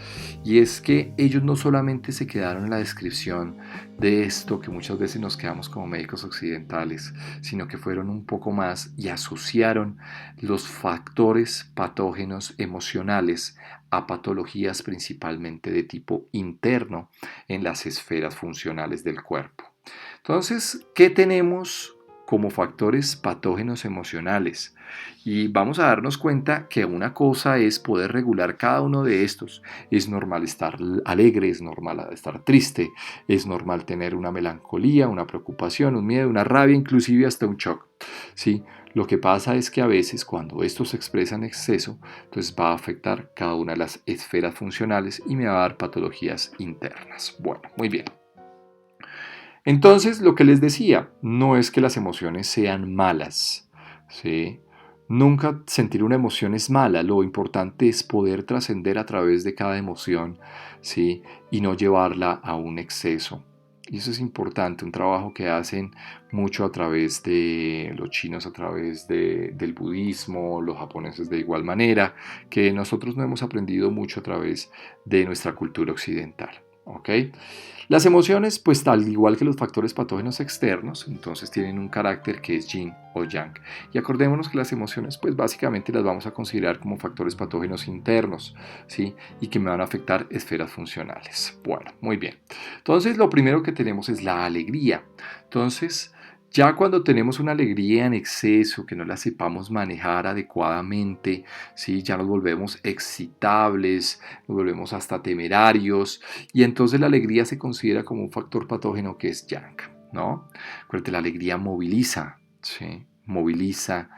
Y es que ellos no solamente se quedaron en la descripción de esto, que muchas veces nos quedamos como médicos occidentales, sino que fueron un poco más y asociaron los factores patógenos emocionales a patologías principalmente de tipo interno en las esferas funcionales del cuerpo. Entonces, ¿qué tenemos como factores patógenos emocionales? Y vamos a darnos cuenta que una cosa es poder regular cada uno de estos. Es normal estar alegre, es normal estar triste, es normal tener una melancolía, una preocupación, un miedo, una rabia, inclusive hasta un shock. ¿Sí? Lo que pasa es que a veces cuando esto se expresa en exceso, entonces va a afectar cada una de las esferas funcionales y me va a dar patologías internas. Bueno, muy bien. Entonces, lo que les decía, no es que las emociones sean malas, ¿sí? Nunca sentir una emoción es mala, lo importante es poder trascender a través de cada emoción, ¿sí? Y no llevarla a un exceso. Y eso es importante, un trabajo que hacen mucho a través de los chinos, a través del budismo, los japoneses de igual manera, que nosotros no hemos aprendido mucho a través de nuestra cultura occidental. ¿Ok? Las emociones, pues al igual que los factores patógenos externos, entonces tienen un carácter que es yin o yang. Y acordémonos que las emociones, pues básicamente las vamos a considerar como factores patógenos internos, ¿sí? Y que me van a afectar esferas funcionales. Bueno, muy bien. Entonces, lo primero que tenemos es la alegría. Entonces, ya cuando tenemos una alegría en exceso, que no la sepamos manejar adecuadamente, ¿sí? Ya nos volvemos excitables, nos volvemos hasta temerarios y entonces la alegría se considera como un factor patógeno que es yang, ¿no? Acuérdate, la alegría moviliza, ¿sí? Moviliza,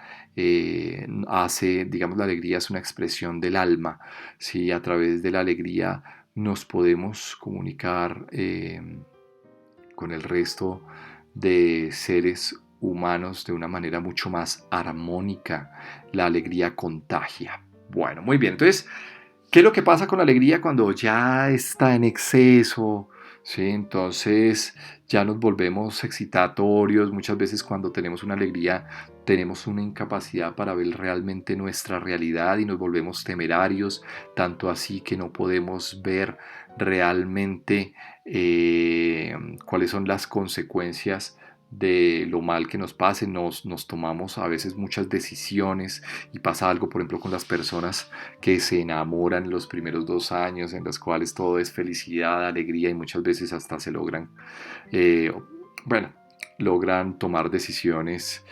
hace, digamos, la alegría es una expresión del alma, ¿sí? A través de la alegría nos podemos comunicar con el resto de seres humanos de una manera mucho más armónica. La alegría contagia. Bueno, muy bien. Entonces, ¿qué es lo que pasa con la alegría cuando ya está en exceso? ¿Sí? Entonces ya nos volvemos excitatorios. Muchas veces cuando tenemos una alegría tenemos una incapacidad para ver realmente nuestra realidad y nos volvemos temerarios, tanto así que no podemos ver realmente cuáles son las consecuencias de lo mal que nos pase, nos tomamos a veces muchas decisiones y pasa algo, por ejemplo, con las personas que se enamoran en los primeros 2 años, en los cuales todo es felicidad, alegría y muchas veces hasta se logran, eh, bueno, logran tomar decisiones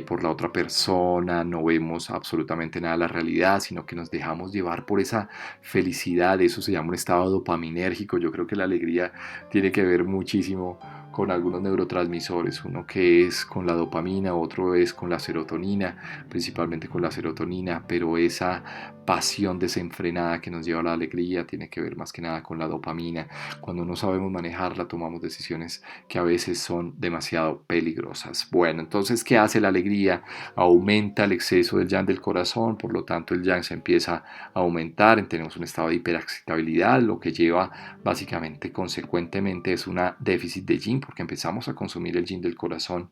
por la otra persona, no vemos absolutamente nada de la realidad, sino que nos dejamos llevar por esa felicidad, eso se llama un estado dopaminérgico. Yo creo que la alegría tiene que ver muchísimo con algunos neurotransmisores, uno que es con la dopamina, otro es con la serotonina, principalmente con la serotonina, pero esa pasión desenfrenada que nos lleva a la alegría tiene que ver más que nada con la dopamina. Cuando no sabemos manejarla, tomamos decisiones que a veces son demasiado peligrosas. Bueno, entonces, ¿qué hace crece la alegría, aumenta el exceso del yang del corazón, por lo tanto el yang se empieza a aumentar, tenemos un estado de hiperexcitabilidad, lo que lleva básicamente consecuentemente es un déficit de yin, porque empezamos a consumir el yin del corazón,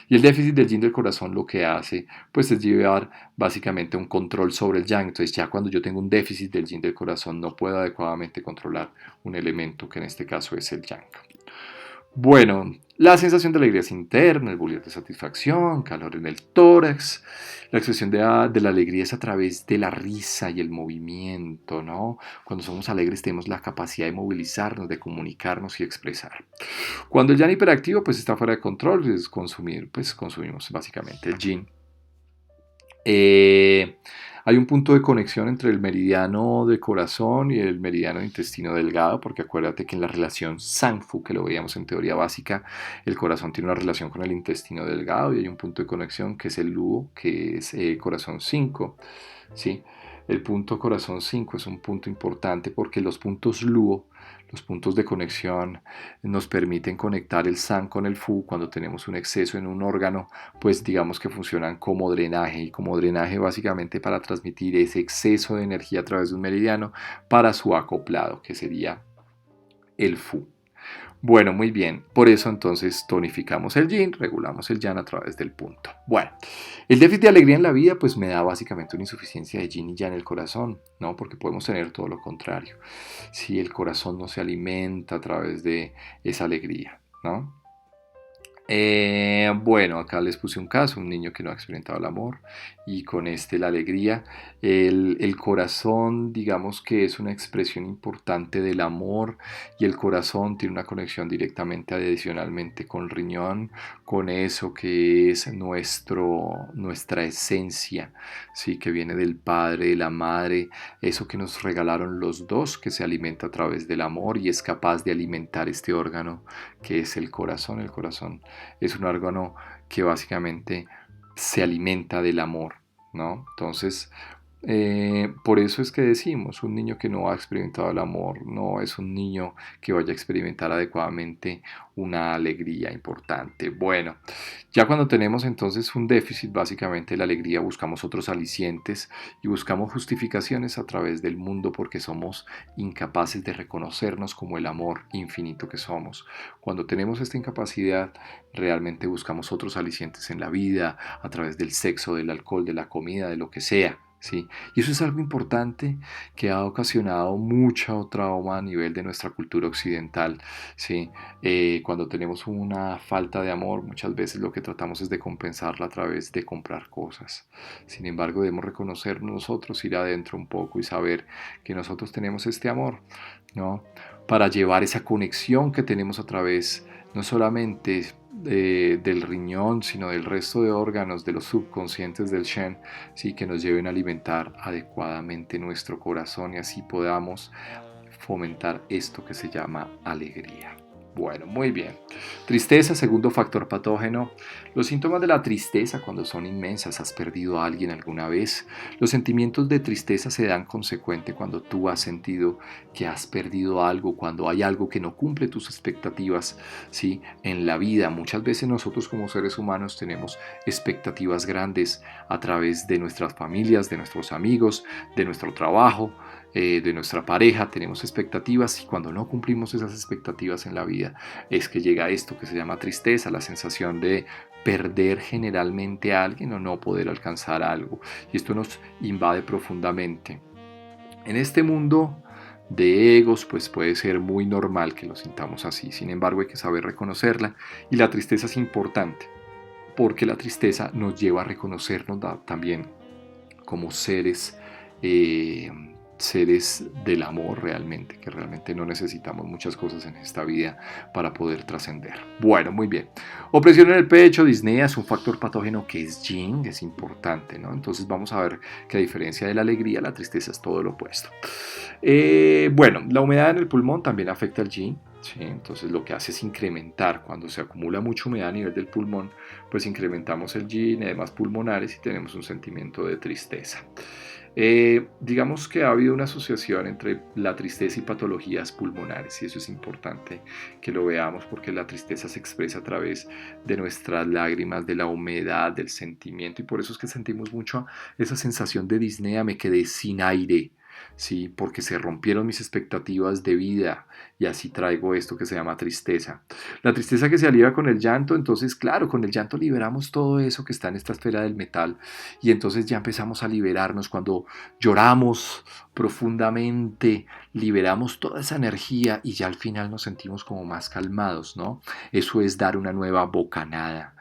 y el déficit del yin del corazón lo que hace pues es llevar básicamente un control sobre el yang. Entonces ya cuando yo tengo un déficit del yin del corazón no puedo adecuadamente controlar un elemento que en este caso es el yang. Bueno, la sensación de alegría es interna, el bulir de satisfacción, calor en el tórax. La expresión de la alegría es a través de la risa y el movimiento, ¿no? Cuando somos alegres tenemos la capacidad de movilizarnos, de comunicarnos y expresar. Cuando el yang hiperactivo pues está fuera de control, pues consumimos básicamente el yin. Hay un punto de conexión entre el meridiano de corazón y el meridiano de intestino delgado, porque acuérdate que en la relación Sanfu, que lo veíamos en teoría básica, el corazón tiene una relación con el intestino delgado y hay un punto de conexión que es el luo, que es corazón 5, ¿sí? El punto corazón 5 es un punto importante porque los puntos luo, los puntos de conexión, nos permiten conectar el San con el Fu cuando tenemos un exceso en un órgano, pues digamos que funcionan como drenaje, y como drenaje básicamente para transmitir ese exceso de energía a través de un meridiano para su acoplado, que sería el Fu. Bueno, muy bien. Por eso entonces tonificamos el yin, regulamos el yang a través del punto. Bueno, el déficit de alegría en la vida pues me da básicamente una insuficiencia de yin y yang en el corazón, ¿no? Porque podemos tener todo lo contrario. Si el corazón no se alimenta a través de esa alegría, ¿no? Bueno, acá les puse un caso, un niño que no ha experimentado el amor y con la alegría. El corazón, digamos que es una expresión importante del amor y el corazón tiene una conexión directamente adicionalmente con el riñón, con eso que es nuestra esencia, ¿sí? Que viene del padre, de la madre, eso que nos regalaron los dos, que se alimenta a través del amor y es capaz de alimentar este órgano que es el corazón. El corazón es un órgano que básicamente se alimenta del amor, ¿no? Entonces, por eso es que decimos, un niño que no ha experimentado el amor no es un niño que vaya a experimentar adecuadamente una alegría importante. Bueno, ya cuando tenemos entonces un déficit básicamente de la alegría, buscamos otros alicientes y buscamos justificaciones a través del mundo porque somos incapaces de reconocernos como el amor infinito que somos. Cuando tenemos esta incapacidad, realmente buscamos otros alicientes en la vida a través del sexo, del alcohol, de la comida, de lo que sea. ¿Sí? Y eso es algo importante que ha ocasionado mucho trauma a nivel de nuestra cultura occidental. ¿Sí? Cuando tenemos una falta de amor, muchas veces lo que tratamos es de compensarla a través de comprar cosas. Sin embargo, debemos reconocernos nosotros, ir adentro un poco y saber que nosotros tenemos este amor, ¿no? Para llevar esa conexión que tenemos a través no solamente del riñón, sino del resto de órganos, de los subconscientes del Shen, ¿sí? Que nos lleven a alimentar adecuadamente nuestro corazón y así podamos fomentar esto que se llama alegría. Bueno, muy bien. Tristeza, segundo factor patógeno. Los síntomas de la tristeza cuando son inmensas, has perdido a alguien alguna vez. Los sentimientos de tristeza se dan consecuente cuando tú has sentido que has perdido algo, cuando hay algo que no cumple tus expectativas, ¿sí? En la vida. Muchas veces nosotros como seres humanos tenemos expectativas grandes a través de nuestras familias, de nuestros amigos, de nuestro trabajo, de nuestra pareja, tenemos expectativas y cuando no cumplimos esas expectativas en la vida es que llega esto que se llama tristeza, la sensación de perder generalmente a alguien o no poder alcanzar algo, y esto nos invade profundamente. En este mundo de egos pues puede ser muy normal que lo sintamos así, sin embargo hay que saber reconocerla y la tristeza es importante porque la tristeza nos lleva a reconocernos también como seres del amor realmente, que realmente no necesitamos muchas cosas en esta vida para poder trascender. Bueno, muy bien. Opresión en el pecho, disnea, es un factor patógeno que es yin, es importante, ¿no? Entonces vamos a ver que a diferencia de la alegría, la tristeza es todo lo opuesto. Bueno, la humedad en el pulmón también afecta al yin. ¿sí? Entonces lo que hace es incrementar, cuando se acumula mucha humedad a nivel del pulmón, pues incrementamos el yin, edemas pulmonares y tenemos un sentimiento de tristeza. Digamos que ha habido una asociación entre la tristeza y patologías pulmonares y eso es importante que lo veamos porque la tristeza se expresa a través de nuestras lágrimas, de la humedad, del sentimiento y por eso es que sentimos mucho esa sensación de disnea, me quedé sin aire. Sí, porque se rompieron mis expectativas de vida y así traigo esto que se llama tristeza. La tristeza que se alivia con el llanto, entonces claro, con el llanto liberamos todo eso que está en esta esfera del metal y entonces ya empezamos a liberarnos cuando lloramos profundamente, liberamos toda esa energía y ya al final nos sentimos como más calmados, ¿no? Eso es dar una nueva bocanada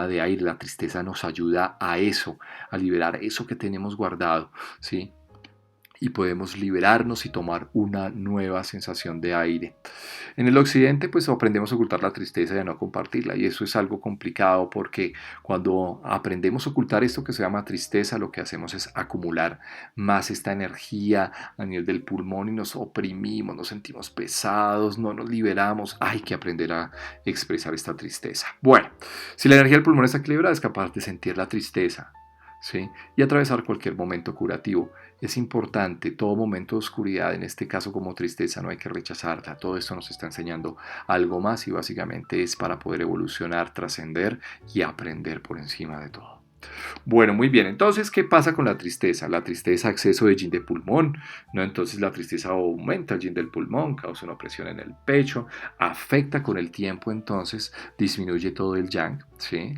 de aire. La tristeza nos ayuda a eso, a liberar eso que tenemos guardado, ¿sí? Y podemos liberarnos y tomar una nueva sensación de aire. En el occidente pues aprendemos a ocultar la tristeza y a no compartirla y eso es algo complicado porque cuando aprendemos a ocultar esto que se llama tristeza lo que hacemos es acumular más esta energía a nivel del pulmón y nos oprimimos, nos sentimos pesados, no nos liberamos, hay que aprender a expresar esta tristeza. Bueno, si la energía del pulmón está equilibrada es capaz de sentir la tristeza, ¿sí? Y atravesar cualquier momento curativo. Es importante, todo momento de oscuridad, en este caso como tristeza, no hay que rechazarla. Todo esto nos está enseñando algo más y básicamente es para poder evolucionar, trascender y aprender por encima de todo. Bueno, muy bien. Entonces, ¿qué pasa con la tristeza? La tristeza, exceso de yin de pulmón, ¿no? Entonces la tristeza aumenta el yin del pulmón, causa una presión en el pecho, afecta con el tiempo, entonces disminuye todo el yang, ¿sí?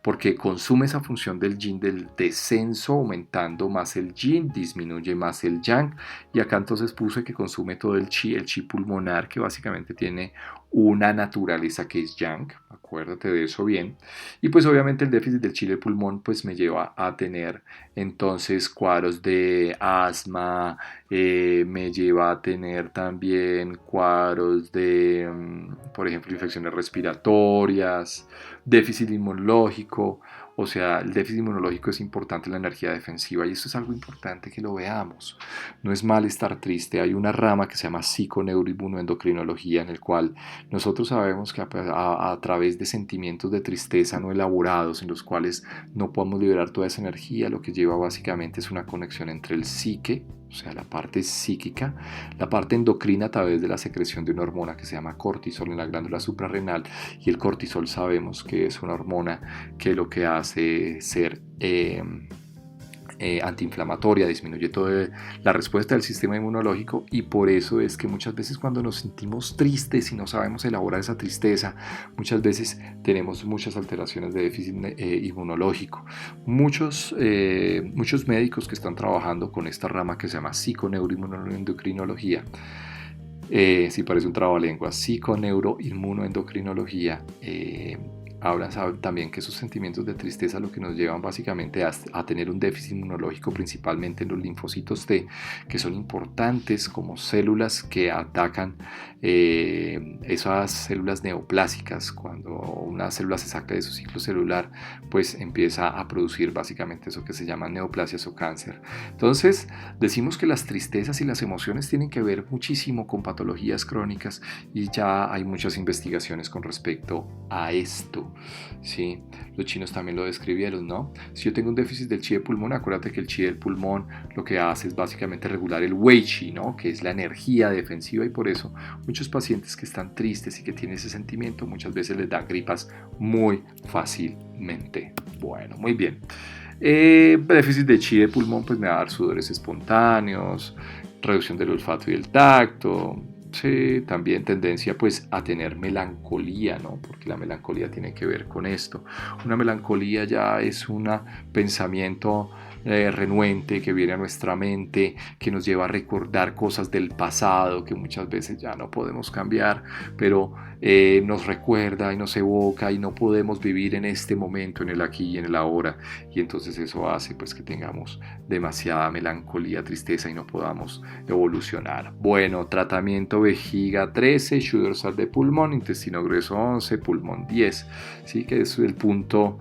Porque consume esa función del yin del descenso, aumentando más el yin, disminuye más el yang. Y acá entonces puse que consume todo el chi pulmonar, que básicamente tiene una naturaleza que es yang, acuérdate de eso bien, y pues obviamente el déficit del chi del pulmón pues me lleva a tener entonces cuadros de asma, me lleva a tener también cuadros de, por ejemplo, infecciones respiratorias, déficit inmunológico. O sea, el déficit inmunológico es importante en la energía defensiva y esto es algo importante que lo veamos. No es mal estar triste. Hay una rama que se llama psiconeuroinmunoendocrinología en el cual nosotros sabemos que a través de sentimientos de tristeza no elaborados en los cuales no podemos liberar toda esa energía, lo que lleva básicamente es una conexión entre el psique, o sea, la parte psíquica, la parte endocrina a través de la secreción de una hormona que se llama cortisol en la glándula suprarrenal y el cortisol sabemos que es una hormona que lo que hace es ser antiinflamatoria, disminuye toda la respuesta del sistema inmunológico y por eso es que muchas veces cuando nos sentimos tristes y no sabemos elaborar esa tristeza, muchas veces tenemos muchas alteraciones de déficit inmunológico. Muchos médicos que están trabajando con esta rama que se llama psiconeuroinmunoendocrinología, si parece un trabalengua, psiconeuroinmunoendocrinología, hablan también que esos sentimientos de tristeza lo que nos llevan básicamente a tener un déficit inmunológico principalmente en los linfocitos T, que son importantes como células que atacan esas células neoplásicas. Cuando una célula se saca de su ciclo celular, pues empieza a producir básicamente eso que se llama neoplasias o cáncer. Entonces, decimos que las tristezas y las emociones tienen que ver muchísimo con patologías crónicas y ya hay muchas investigaciones con respecto a esto. ¿Sí? Los chinos también lo describieron, ¿no? Si yo tengo un déficit del chi de pulmón, acuérdate que el chi del pulmón lo que hace es básicamente regular el wei chi, ¿no? Que es la energía defensiva y por eso muchos pacientes que están tristes y que tienen ese sentimiento muchas veces les dan gripas muy fácilmente. Bueno, muy bien. Déficit de chi de pulmón pues me va a dar sudores espontáneos, reducción del olfato y el tacto. Sí, también tendencia pues a tener melancolía, ¿no? Porque la melancolía tiene que ver con esto. Una melancolía ya es un pensamiento renuente que viene a nuestra mente, que nos lleva a recordar cosas del pasado que muchas veces ya no podemos cambiar, pero nos recuerda y nos evoca y no podemos vivir en este momento, en el aquí y en el ahora. Y entonces eso hace pues que tengamos demasiada melancolía, tristeza y no podamos evolucionar. Bueno, tratamiento vejiga 13, dorsal de pulmón, intestino grueso 11, pulmón 10, ¿sí? Que es el punto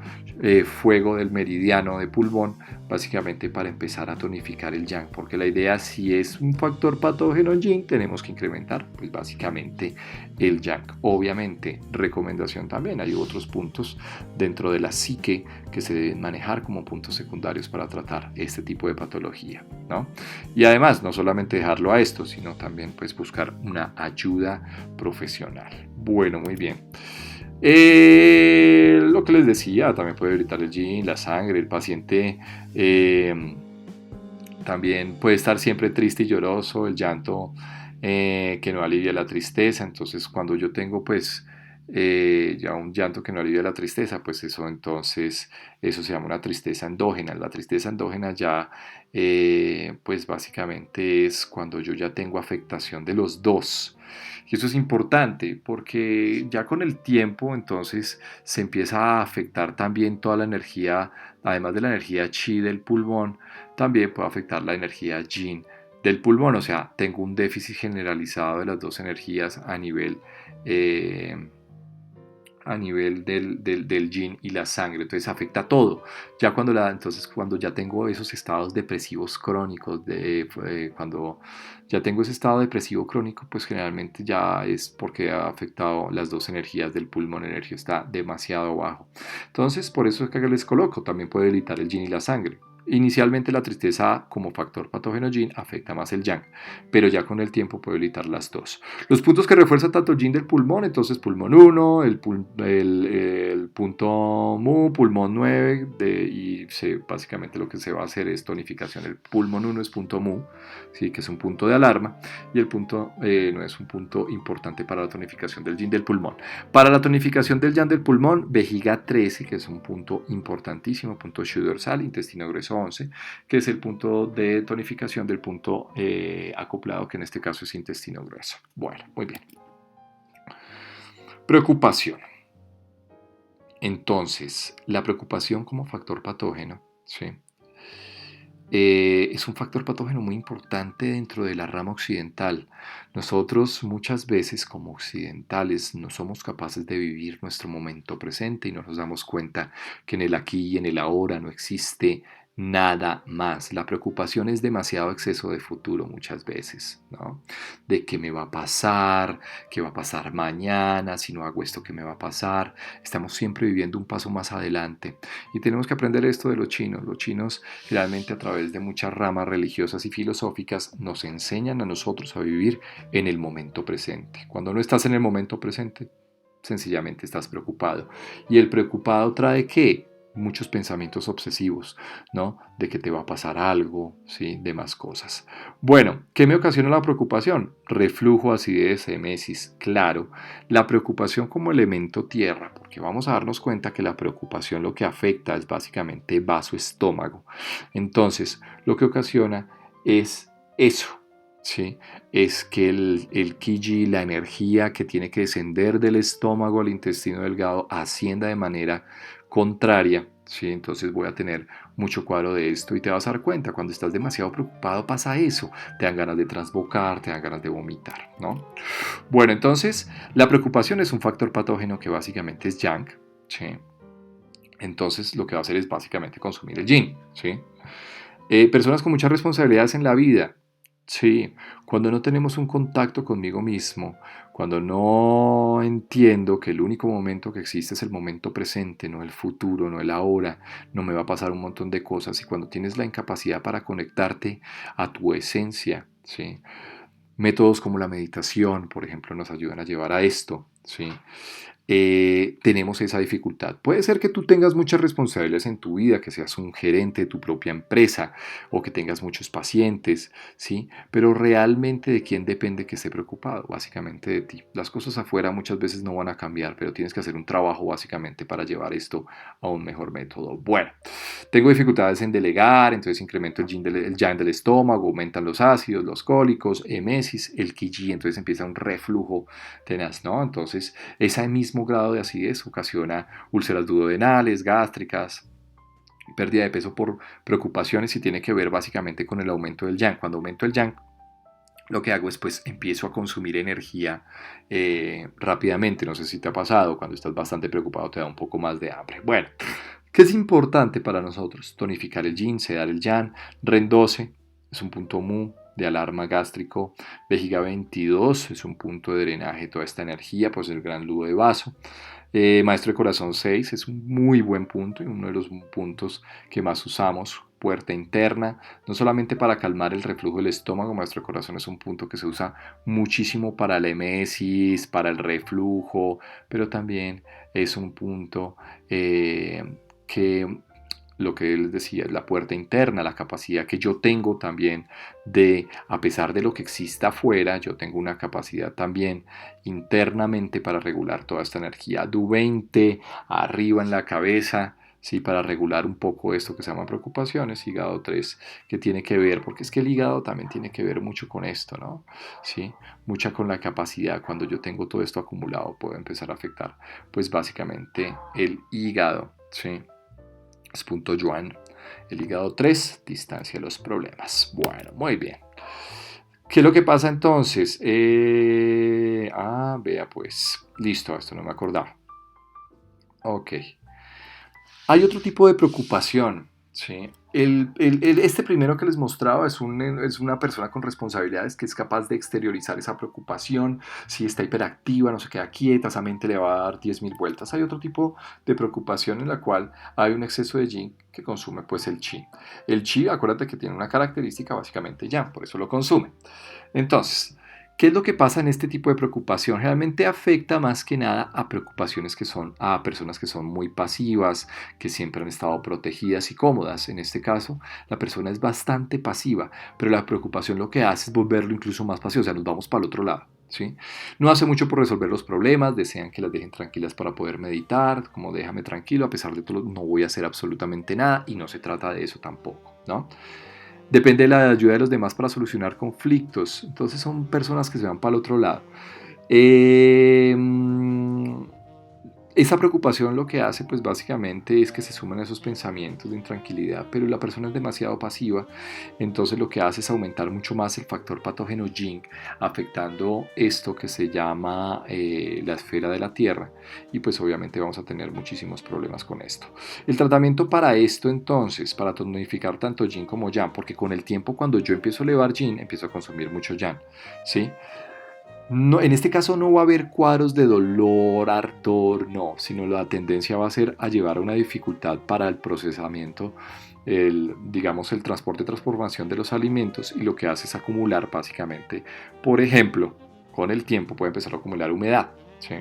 fuego del meridiano de pulmón, básicamente para empezar a tonificar el yang, porque la idea, si es un factor patógeno yin, tenemos que incrementar pues básicamente el yang. Obviamente, recomendación también, hay otros puntos dentro de la psique que se deben manejar como puntos secundarios para tratar este tipo de patología, ¿no? Y además, no solamente dejarlo a esto, sino también pues buscar una ayuda profesional. Bueno, muy bien. Lo que les decía, también puede irritar el yin, la sangre, el paciente también puede estar siempre triste y lloroso, el llanto que no alivia la tristeza. Entonces, cuando yo tengo pues ya un llanto que no alivia la tristeza, pues eso se llama una tristeza endógena. La tristeza endógena ya pues básicamente es cuando yo ya tengo afectación de los dos. Y eso es importante porque ya con el tiempo entonces se empieza a afectar también toda la energía, además de la energía chi del pulmón, también puede afectar la energía yin del pulmón. O sea, tengo un déficit generalizado de las dos energías eh, a nivel del yin y la sangre. Entonces afecta todo. Ya entonces cuando ya tengo esos estados depresivos crónicos, cuando ya tengo ese estado depresivo crónico, pues generalmente ya es porque ha afectado las dos energías del pulmón, la energía está demasiado bajo. Entonces por eso es que les coloco, también puede debilitar el yin y la sangre. Inicialmente la tristeza como factor patógeno yin afecta más el yang, pero ya con el tiempo puede debilitar las dos. Los puntos que refuerzan tanto el yin del pulmón, entonces pulmón 1, el punto mu, pulmón 9, básicamente lo que se va a hacer es tonificación. El pulmón 1 es punto mu, ¿sí? Que es un punto de alarma, y el punto 9 es un punto importante para la tonificación del yin del pulmón. Para la tonificación del yang del pulmón, vejiga 13, que es un punto importantísimo, punto Shu dorsal, intestino grueso 11, que es el punto de tonificación del punto acoplado, que en este caso es intestino grueso. Bueno, muy bien. Preocupación. Entonces, la preocupación como factor patógeno, ¿sí? Es un factor patógeno muy importante dentro de la rama occidental. Nosotros muchas veces como occidentales no somos capaces de vivir nuestro momento presente y no nos damos cuenta que en el aquí y en el ahora no existe nada más. La preocupación es demasiado exceso de futuro muchas veces, ¿no? De qué me va a pasar, qué va a pasar mañana, si no hago esto, qué me va a pasar. Estamos siempre viviendo un paso más adelante y tenemos que aprender esto de los chinos. Los chinos realmente a través de muchas ramas religiosas y filosóficas nos enseñan a nosotros a vivir en el momento presente. Cuando no estás en el momento presente, sencillamente estás preocupado. Y el preocupado trae ¿qué? Muchos pensamientos obsesivos, ¿no? De que te va a pasar algo, ¿sí? De más cosas. Bueno, ¿qué me ocasiona la preocupación? Reflujo, acidez, emesis, claro. La preocupación como elemento tierra, porque vamos a darnos cuenta que la preocupación lo que afecta es básicamente vaso-estómago. Entonces, lo que ocasiona es eso, ¿sí? Es que el Qi, la energía que tiene que descender del estómago al intestino delgado, ascienda de manera contraria, ¿sí? Entonces voy a tener mucho cuadro de esto y te vas a dar cuenta, cuando estás demasiado preocupado pasa eso, te dan ganas de transbocar, te dan ganas de vomitar, ¿no? Bueno, entonces la preocupación es un factor patógeno que básicamente es yang, ¿sí? Entonces lo que va a hacer es básicamente consumir el yin, ¿sí? Personas con muchas responsabilidades en la vida. Sí, cuando no tenemos un contacto conmigo mismo, cuando no entiendo que el único momento que existe es el momento presente, no el futuro, no el ahora, no me va a pasar un montón de cosas, y cuando tienes la incapacidad para conectarte a tu esencia, ¿sí? Métodos como la meditación, por ejemplo, nos ayudan a llevar a esto, ¿sí? Tenemos esa dificultad. Puede ser que tú tengas muchas responsabilidades en tu vida, que seas un gerente de tu propia empresa o que tengas muchos pacientes, ¿sí? Pero realmente de quién depende que esté preocupado, básicamente de ti. Las cosas afuera muchas veces no van a cambiar, pero tienes que hacer un trabajo básicamente para llevar esto a un mejor método. Bueno, tengo dificultades en delegar, entonces incremento el yang del estómago, aumentan los ácidos, los cólicos, emesis, el Qi, entonces empieza un reflujo tenaz, ¿no? Entonces, ese mismo grado de acidez ocasiona úlceras duodenales, gástricas, pérdida de peso por preocupaciones y tiene que ver básicamente con el aumento del yang. Cuando aumento el yang, lo que hago es pues empiezo a consumir energía rápidamente. No sé si te ha pasado, cuando estás bastante preocupado te da un poco más de hambre. Bueno, ¿Qué es importante para nosotros? Tonificar el yin, sedar el yang. Ren 12 es un punto mu de alarma gástrico. Vejiga 22 es un punto de drenaje de toda esta energía, pues el gran ludo de vaso. Maestro de corazón 6 es un muy buen punto y uno de los puntos que más usamos. Puerta interna, no solamente para calmar el reflujo del estómago, maestro de corazón es un punto que se usa muchísimo para la emesis, para el reflujo, pero también es un punto que lo que les decía es la puerta interna, la capacidad que yo tengo también de, a pesar de lo que exista afuera, yo tengo una capacidad también internamente para regular toda esta energía. Du 20 arriba en la cabeza, ¿sí? Para regular un poco esto que se llama preocupaciones. Hígado 3 que tiene que ver, porque es que el hígado también tiene que ver mucho con esto, ¿no? ¿Sí? Mucha con la capacidad, cuando yo tengo todo esto acumulado, puedo empezar a afectar, pues básicamente el hígado, ¿sí? Es punto Yuan. El hígado 3, distancia los problemas. Bueno, muy bien. ¿Qué es lo que pasa entonces? Vea pues. Listo, esto no me acordaba. Ok. Hay otro tipo de preocupación, ¿sí? Este primero que les mostraba es una persona con responsabilidades que es capaz de exteriorizar esa preocupación. Si está hiperactiva, no se queda quieta, esa mente le va a dar 10.000 vueltas. Hay otro tipo de preocupación en la cual hay un exceso de yin que consume pues el chi. El chi, acuérdate que tiene una característica básicamente yang, por eso lo consume. Entonces, ¿qué es lo que pasa en este tipo de preocupación? Realmente afecta más que nada a preocupaciones que son a personas que son muy pasivas, que siempre han estado protegidas y cómodas. En este caso, la persona es bastante pasiva, pero la preocupación lo que hace es volverlo incluso más pasivo, o sea, nos vamos para el otro lado. ¿Sí? No hace mucho por resolver los problemas, desean que las dejen tranquilas para poder meditar, como déjame tranquilo, a pesar de todo no voy a hacer absolutamente nada y no se trata de eso tampoco, ¿no? Depende de la ayuda de los demás para solucionar conflictos. Entonces son personas que se van para el otro lado. Eh, Esa preocupación lo que hace pues básicamente es que se suman esos pensamientos de intranquilidad, pero la persona es demasiado pasiva, entonces lo que hace es aumentar mucho más el factor patógeno yin, afectando esto que se llama la esfera de la Tierra, y pues obviamente vamos a tener muchísimos problemas con esto. El tratamiento para esto entonces, para tonificar tanto yin como yang, porque con el tiempo cuando yo empiezo a elevar yin, empiezo a consumir mucho yang, ¿sí? No, en este caso no va a haber cuadros de dolor, ardor, no, sino la tendencia va a ser a llevar a una dificultad para el procesamiento, digamos, el transporte y transformación de los alimentos, y lo que hace es acumular básicamente, por ejemplo, con el tiempo puede empezar a acumular humedad, ¿sí?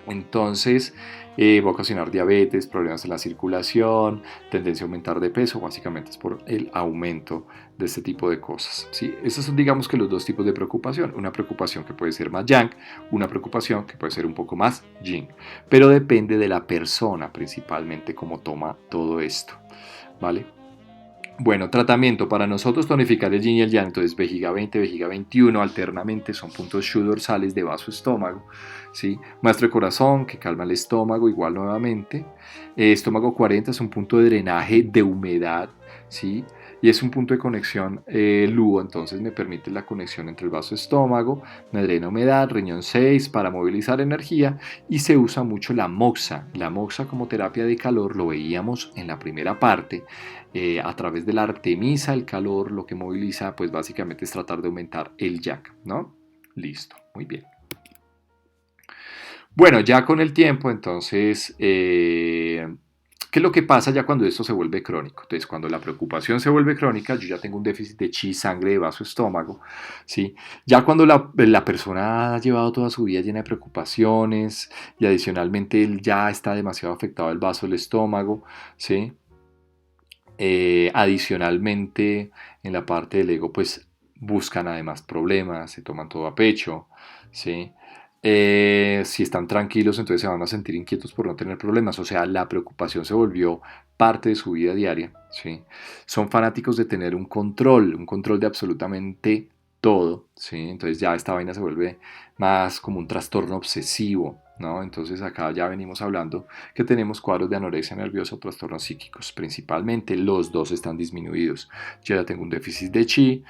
Entonces va a ocasionar diabetes, problemas en la circulación, tendencia a aumentar de peso, básicamente es por el aumento de este tipo de cosas. ¿Sí? Esos son, digamos, que los dos tipos de preocupación. Una preocupación que puede ser más yang, una preocupación que puede ser un poco más yin. Pero depende de la persona principalmente cómo toma todo esto. ¿Vale? Bueno, tratamiento para nosotros tonificar el yin y el yang, entonces vejiga 20, vejiga 21, alternamente son puntos shu dorsales de vaso estómago, ¿sí? Maestro de corazón que calma el estómago, igual nuevamente. Estómago 40 es un punto de drenaje de humedad, ¿sí? Y es un punto de conexión ludo, entonces me permite la conexión entre el vaso estómago, me drena humedad. Riñón 6 para movilizar energía, y se usa mucho la moxa. La moxa como terapia de calor lo veíamos en la primera parte. A través de la artemisa, el calor lo que moviliza pues básicamente es tratar de aumentar el yang, ¿no? Listo, muy bien. Bueno, ya con el tiempo entonces ¿qué es lo que pasa ya cuando esto se vuelve crónico? Entonces, cuando la preocupación se vuelve crónica, yo ya tengo un déficit de chi, sangre de vaso, estómago, ¿sí? Ya cuando la persona ha llevado toda su vida llena de preocupaciones y adicionalmente él ya está demasiado afectado el vaso, el estómago, ¿sí? Adicionalmente, en la parte del ego, pues buscan además problemas, se toman todo a pecho, ¿sí? Si están tranquilos, entonces se van a sentir inquietos por no tener problemas. O sea, la preocupación se volvió parte de su vida diaria, ¿sí? Son fanáticos de tener un control de absolutamente todo, ¿sí? Entonces ya esta vaina se vuelve más como un trastorno obsesivo, ¿no? Entonces acá ya venimos hablando que tenemos cuadros de anorexia nerviosa o trastornos psíquicos. Principalmente los dos están disminuidos. Yo ya tengo un déficit de chi,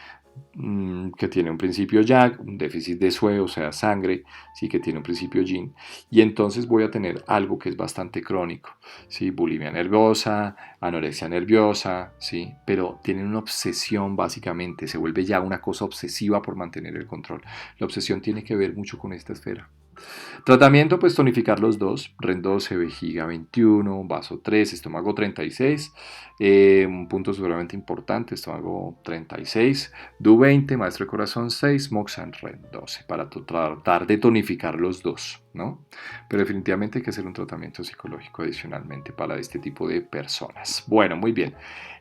que tiene un principio yang, un déficit de Sue, o sea, sangre, sí, que tiene un principio yin, y entonces voy a tener algo que es bastante crónico, sí, bulimia nerviosa, anorexia nerviosa, sí, pero tienen una obsesión básicamente, se vuelve ya una cosa obsesiva por mantener el control. La obsesión tiene que ver mucho con esta esfera. Tratamiento, pues tonificar los dos, REN 12, vejiga 21, vaso 3, estómago 36, un punto seguramente importante, estómago 36, DU 20, maestro de corazón 6, Moxan REN 12, para tratar de tonificar los dos, ¿no? Pero definitivamente hay que hacer un tratamiento psicológico adicionalmente para este tipo de personas. Bueno, muy bien.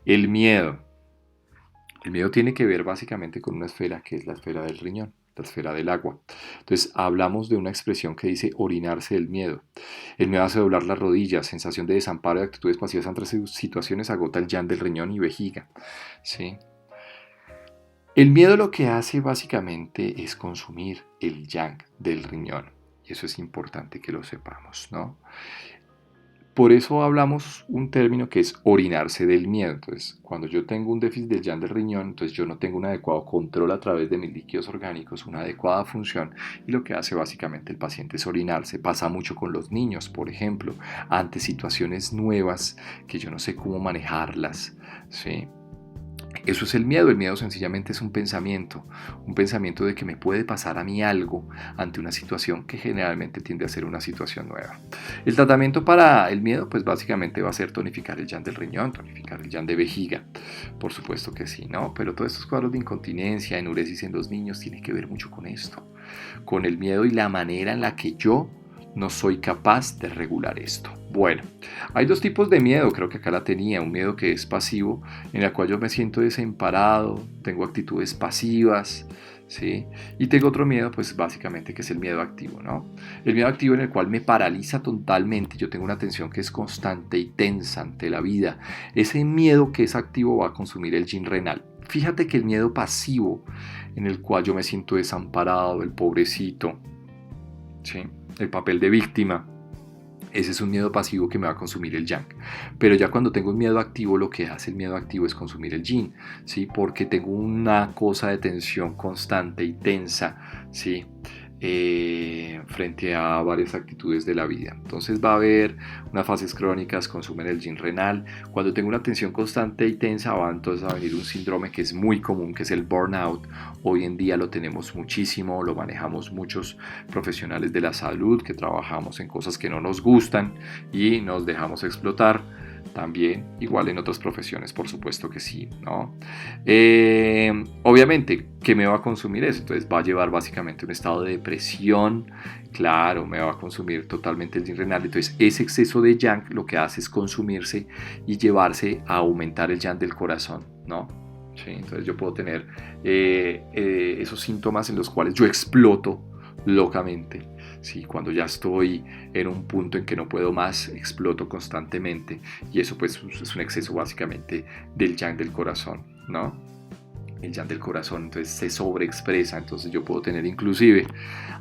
El miedo. El miedo tiene que ver básicamente con una esfera que es la esfera del riñón, la esfera del agua. Entonces hablamos de una expresión que dice orinarse del miedo. El miedo hace doblar las rodillas, sensación de desamparo y actitudes pasivas ante situaciones, agota el yang del riñón y vejiga. ¿Sí? El miedo lo que hace básicamente es consumir el yang del riñón. Y eso es importante que lo sepamos, ¿no? Por eso hablamos un término que es orinarse del miedo. Entonces, cuando yo tengo un déficit del yang del riñón, entonces yo no tengo un adecuado control a través de mis líquidos orgánicos, una adecuada función, y lo que hace básicamente el paciente es orinarse. Pasa mucho con los niños, por ejemplo, ante situaciones nuevas que yo no sé cómo manejarlas, ¿sí? Eso es el miedo sencillamente es un pensamiento de que me puede pasar a mí algo ante una situación que generalmente tiende a ser una situación nueva. El tratamiento para el miedo, pues básicamente va a ser tonificar el yang del riñón, tonificar el yang de vejiga, por supuesto que sí, ¿no? Pero todos estos cuadros de incontinencia, enuresis en los niños, tiene que ver mucho con esto, con el miedo y la manera en la que yo no soy capaz de regular esto. Bueno, hay dos tipos de miedo, creo que acá la tenía, un miedo que es pasivo, en el cual yo me siento desamparado, tengo actitudes pasivas, ¿sí? Y tengo otro miedo, pues básicamente que es el miedo activo, ¿no? El miedo activo en el cual me paraliza totalmente, yo tengo una tensión que es constante y tensa ante la vida. Ese miedo que es activo va a consumir el yin renal. Fíjate que el miedo pasivo, en el cual yo me siento desamparado, el pobrecito, ¿sí? El papel de víctima, ese es un miedo pasivo que me va a consumir el yang. Pero ya cuando tengo un miedo activo, lo que hace el miedo activo es consumir el yin, ¿sí? Porque tengo una cosa de tensión constante y tensa, ¿sí? Frente a varias actitudes de la vida. Entonces va a haber unas fases crónicas, consumen el yin renal. Cuando tengo una tensión constante y tensa, va entonces a venir un síndrome que es muy común, que es el burnout. Hoy en día lo tenemos muchísimo, lo manejamos muchos profesionales de la salud que trabajamos en cosas que no nos gustan y nos dejamos explotar. También, igual en otras profesiones, por supuesto que sí, ¿no? Obviamente, ¿qué me va a consumir eso? Entonces va a llevar básicamente un estado de depresión, claro, me va a consumir totalmente el yin renal. Entonces, ese exceso de yang lo que hace es consumirse y llevarse a aumentar el yang del corazón, ¿no? Sí, entonces yo puedo tener esos síntomas en los cuales yo exploto locamente. Sí, cuando ya estoy en un punto en que no puedo más, exploto constantemente y eso pues es un exceso básicamente del yang del corazón, ¿no? El yang del corazón entonces se sobreexpresa, entonces yo puedo tener inclusive,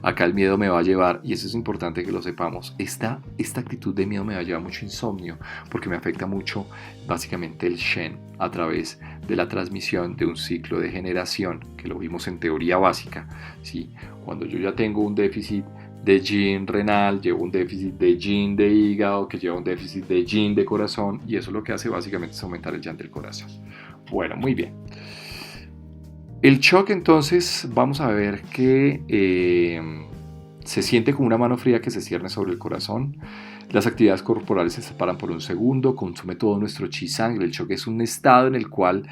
acá el miedo me va a llevar, y eso es importante que lo sepamos, esta actitud de miedo me va a llevar mucho insomnio, porque me afecta mucho básicamente el Shen a través de la transmisión de un ciclo de generación, que lo vimos en teoría básica, ¿sí? Cuando yo ya tengo un déficit de yin renal, llevo un déficit de yin de hígado, que lleva un déficit de yin de corazón, y eso lo que hace básicamente es aumentar el yang del corazón. Bueno, muy bien. El shock entonces vamos a ver que se siente como una mano fría que se cierne sobre el corazón. Las actividades corporales se separan por un segundo, consume todo nuestro chi sangre. El shock es un estado en el cual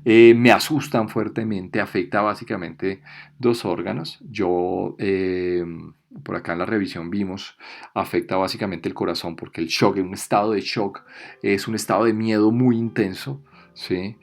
me asustan fuertemente, afecta básicamente dos órganos. Por acá en la revisión vimos, afecta básicamente el corazón porque el shock, un estado de shock, es un estado de miedo muy intenso, ¿sí?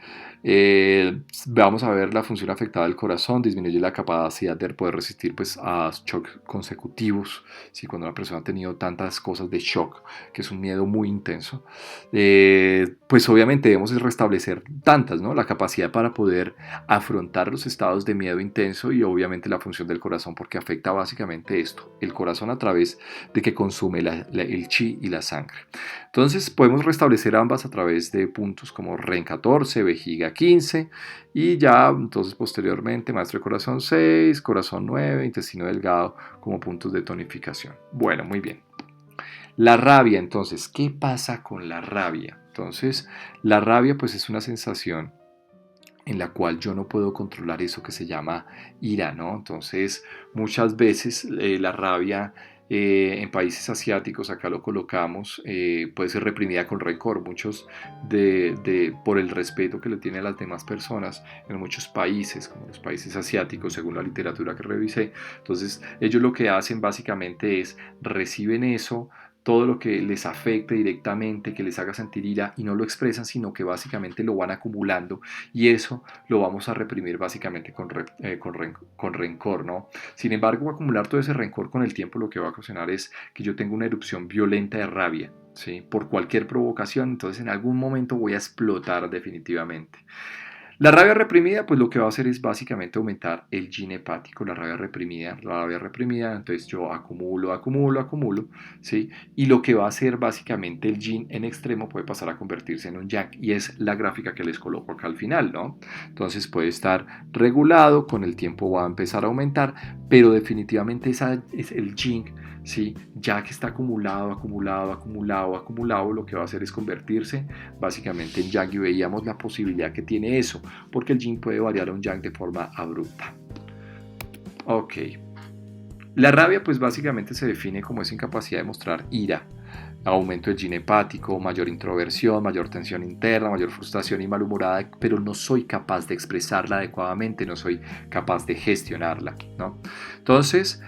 Vamos a ver la función afectada del corazón, disminuye la capacidad de poder resistir pues, a shocks consecutivos, ¿sí? Cuando una persona ha tenido tantas cosas de shock, que es un miedo muy intenso, pues obviamente debemos restablecer tantas, ¿no? La capacidad para poder afrontar los estados de miedo intenso y obviamente la función del corazón, porque afecta básicamente esto, el corazón a través de que consume el chi y la sangre. Entonces podemos restablecer ambas a través de puntos como REN 14, vejiga 15 y ya entonces posteriormente maestro de corazón 6, corazón 9, intestino delgado como puntos de tonificación. Bueno, muy bien. La rabia, entonces, ¿qué pasa con la rabia? Entonces, la rabia pues es una sensación en la cual yo no puedo controlar eso que se llama ira, ¿no? Entonces, muchas veces la rabia en países asiáticos, acá lo colocamos, puede ser reprimida con rencor. Muchos por el respeto que le tienen a las demás personas en muchos países, como los países asiáticos, según la literatura que revisé. Entonces, ellos lo que hacen básicamente es reciben eso, todo lo que les afecte directamente, que les haga sentir ira y no lo expresan, sino que básicamente lo van acumulando y eso lo vamos a reprimir básicamente con rencor, ¿no? Sin embargo, acumular todo ese rencor con el tiempo lo que va a ocasionar es que yo tenga una erupción violenta de rabia, ¿sí? Por cualquier provocación, entonces en algún momento voy a explotar definitivamente. La rabia reprimida, pues lo que va a hacer es básicamente aumentar el yin hepático, la rabia reprimida, entonces yo acumulo, ¿sí? Y lo que va a hacer básicamente el yin en extremo puede pasar a convertirse en un yang, y es la gráfica que les coloco acá al final, ¿no? Entonces puede estar regulado, con el tiempo va a empezar a aumentar, pero definitivamente esa es el yin, ¿sí? Ya que está acumulado, lo que va a hacer es convertirse básicamente en yang y veíamos la posibilidad que tiene eso porque el yin puede variar a un yang de forma abrupta. Ok. La rabia pues básicamente se define como esa incapacidad de mostrar ira, aumento del yin hepático, mayor introversión, mayor tensión interna, mayor frustración y malhumorada, pero no soy capaz de expresarla adecuadamente, no soy capaz de gestionarla, ¿no? Entonces,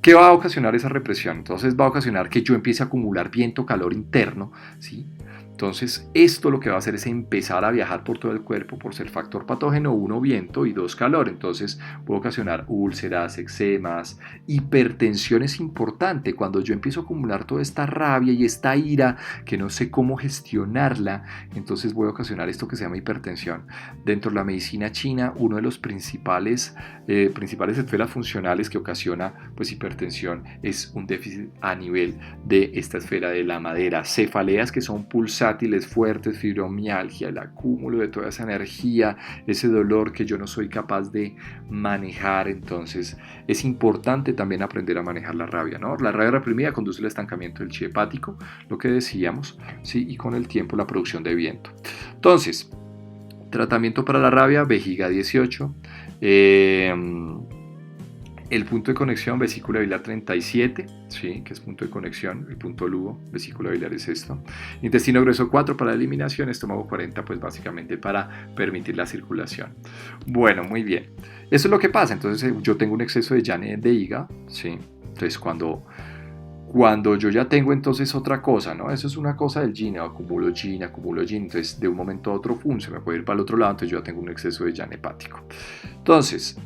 ¿qué va a ocasionar esa represión? Entonces va a ocasionar que yo empiece a acumular viento, calor interno, ¿sí? Entonces, esto lo que va a hacer es empezar a viajar por todo el cuerpo por ser factor patógeno, 1 viento y 2 calor. Entonces, puede ocasionar úlceras, eczemas, hipertensión es importante. Cuando yo empiezo a acumular toda esta rabia y esta ira que no sé cómo gestionarla, entonces voy a ocasionar esto que se llama hipertensión. Dentro de la medicina china, uno de los principales esferas funcionales que ocasiona pues hipertensión es un déficit a nivel de esta esfera de la madera. Cefaleas que son pulsátiles fuertes, fibromialgia, el acúmulo de toda esa energía, ese dolor que yo no soy capaz de manejar. Entonces es importante también aprender a manejar la rabia, ¿no? La rabia reprimida conduce al estancamiento del chi hepático, lo que decíamos, ¿sí? Y con el tiempo la producción de viento. Entonces, tratamiento para la rabia, vejiga 18, el punto de conexión, vesícula biliar 37, ¿sí? Que es punto de conexión, el punto lugo, vesícula biliar es esto. Intestino grueso 4 para la eliminación, estómago 40, pues básicamente para permitir la circulación. Bueno, muy bien. Eso es lo que pasa, entonces yo tengo un exceso de yang de hígado, ¿sí? Entonces cuando yo ya tengo entonces otra cosa, ¿no? Eso es una cosa del yin, acumulo yin, entonces de un momento a otro, se me puede ir para el otro lado, entonces yo ya tengo un exceso de yang hepático. Entonces,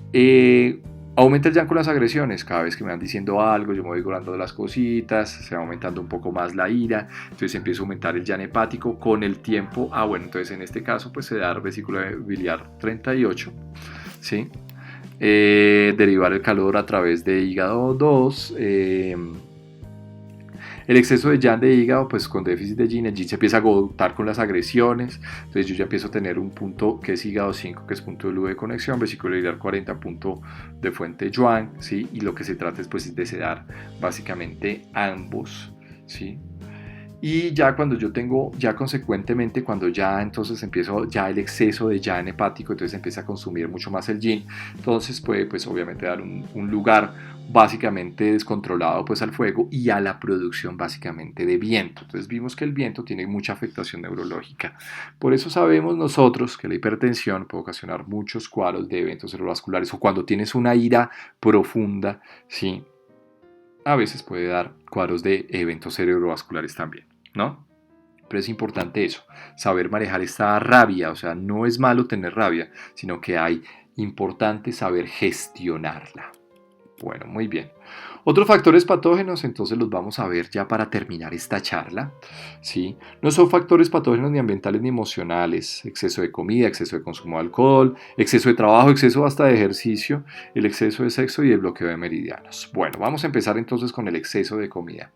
aumenta el yang con las agresiones, cada vez que me van diciendo algo, yo me voy guardando las cositas, se va aumentando un poco más la ira, entonces empieza a aumentar el yang hepático con el tiempo, bueno, entonces en este caso pues se da vesícula biliar 38, ¿sí? Derivar el calor a través de hígado 2, el exceso de yang de hígado, pues con déficit de yin, el yin se empieza a agotar con las agresiones, entonces yo ya empiezo a tener un punto que es hígado 5, que es punto de luz de conexión, vesícula biliar 40, punto de fuente yuan, ¿sí? Y lo que se trata es pues de sedar básicamente ambos, ¿sí? Y ya cuando yo tengo, ya consecuentemente, cuando ya entonces empiezo ya el exceso de yang hepático, entonces empieza a consumir mucho más el yin, entonces puede pues obviamente dar un lugar básicamente descontrolado pues al fuego y a la producción básicamente de viento. Entonces vimos que el viento tiene mucha afectación neurológica. Por eso sabemos nosotros que la hipertensión puede ocasionar muchos cuadros de eventos cerebrovasculares o cuando tienes una ira profunda, ¿sí? A veces puede dar cuadros de eventos cerebrovasculares también, ¿no? Pero es importante eso, saber manejar esta rabia, o sea, no es malo tener rabia, sino que hay importante saber gestionarla. Bueno, muy bien. Otros factores patógenos, entonces los vamos a ver ya para terminar esta charla, ¿sí? No son factores patógenos ni ambientales ni emocionales, exceso de comida, exceso de consumo de alcohol, exceso de trabajo, exceso hasta de ejercicio, el exceso de sexo y el bloqueo de meridianos. Bueno, vamos a empezar entonces con el exceso de comida.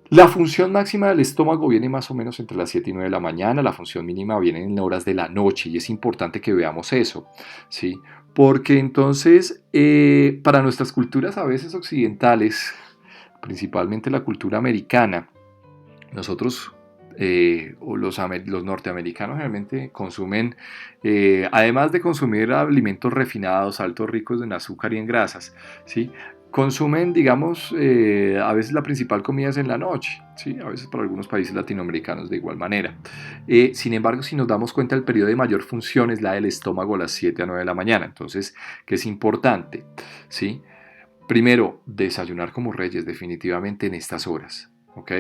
La función máxima del estómago viene más o menos entre las 7 y 9 de la mañana, la función mínima viene en horas de la noche y es importante que veamos eso, ¿sí? Porque entonces, para nuestras culturas a veces occidentales, principalmente la cultura americana, nosotros o los norteamericanos realmente consumen, además de consumir alimentos refinados, altos ricos en azúcar y en grasas, ¿sí? Consumen, digamos, a veces la principal comida es en la noche, ¿sí? A veces para algunos países latinoamericanos de igual manera. Sin embargo, si nos damos cuenta, el periodo de mayor función es la del estómago a las 7 a 9 de la mañana. Entonces, ¿qué es importante? ¿Sí? Primero, desayunar como reyes definitivamente en estas horas, ¿ok?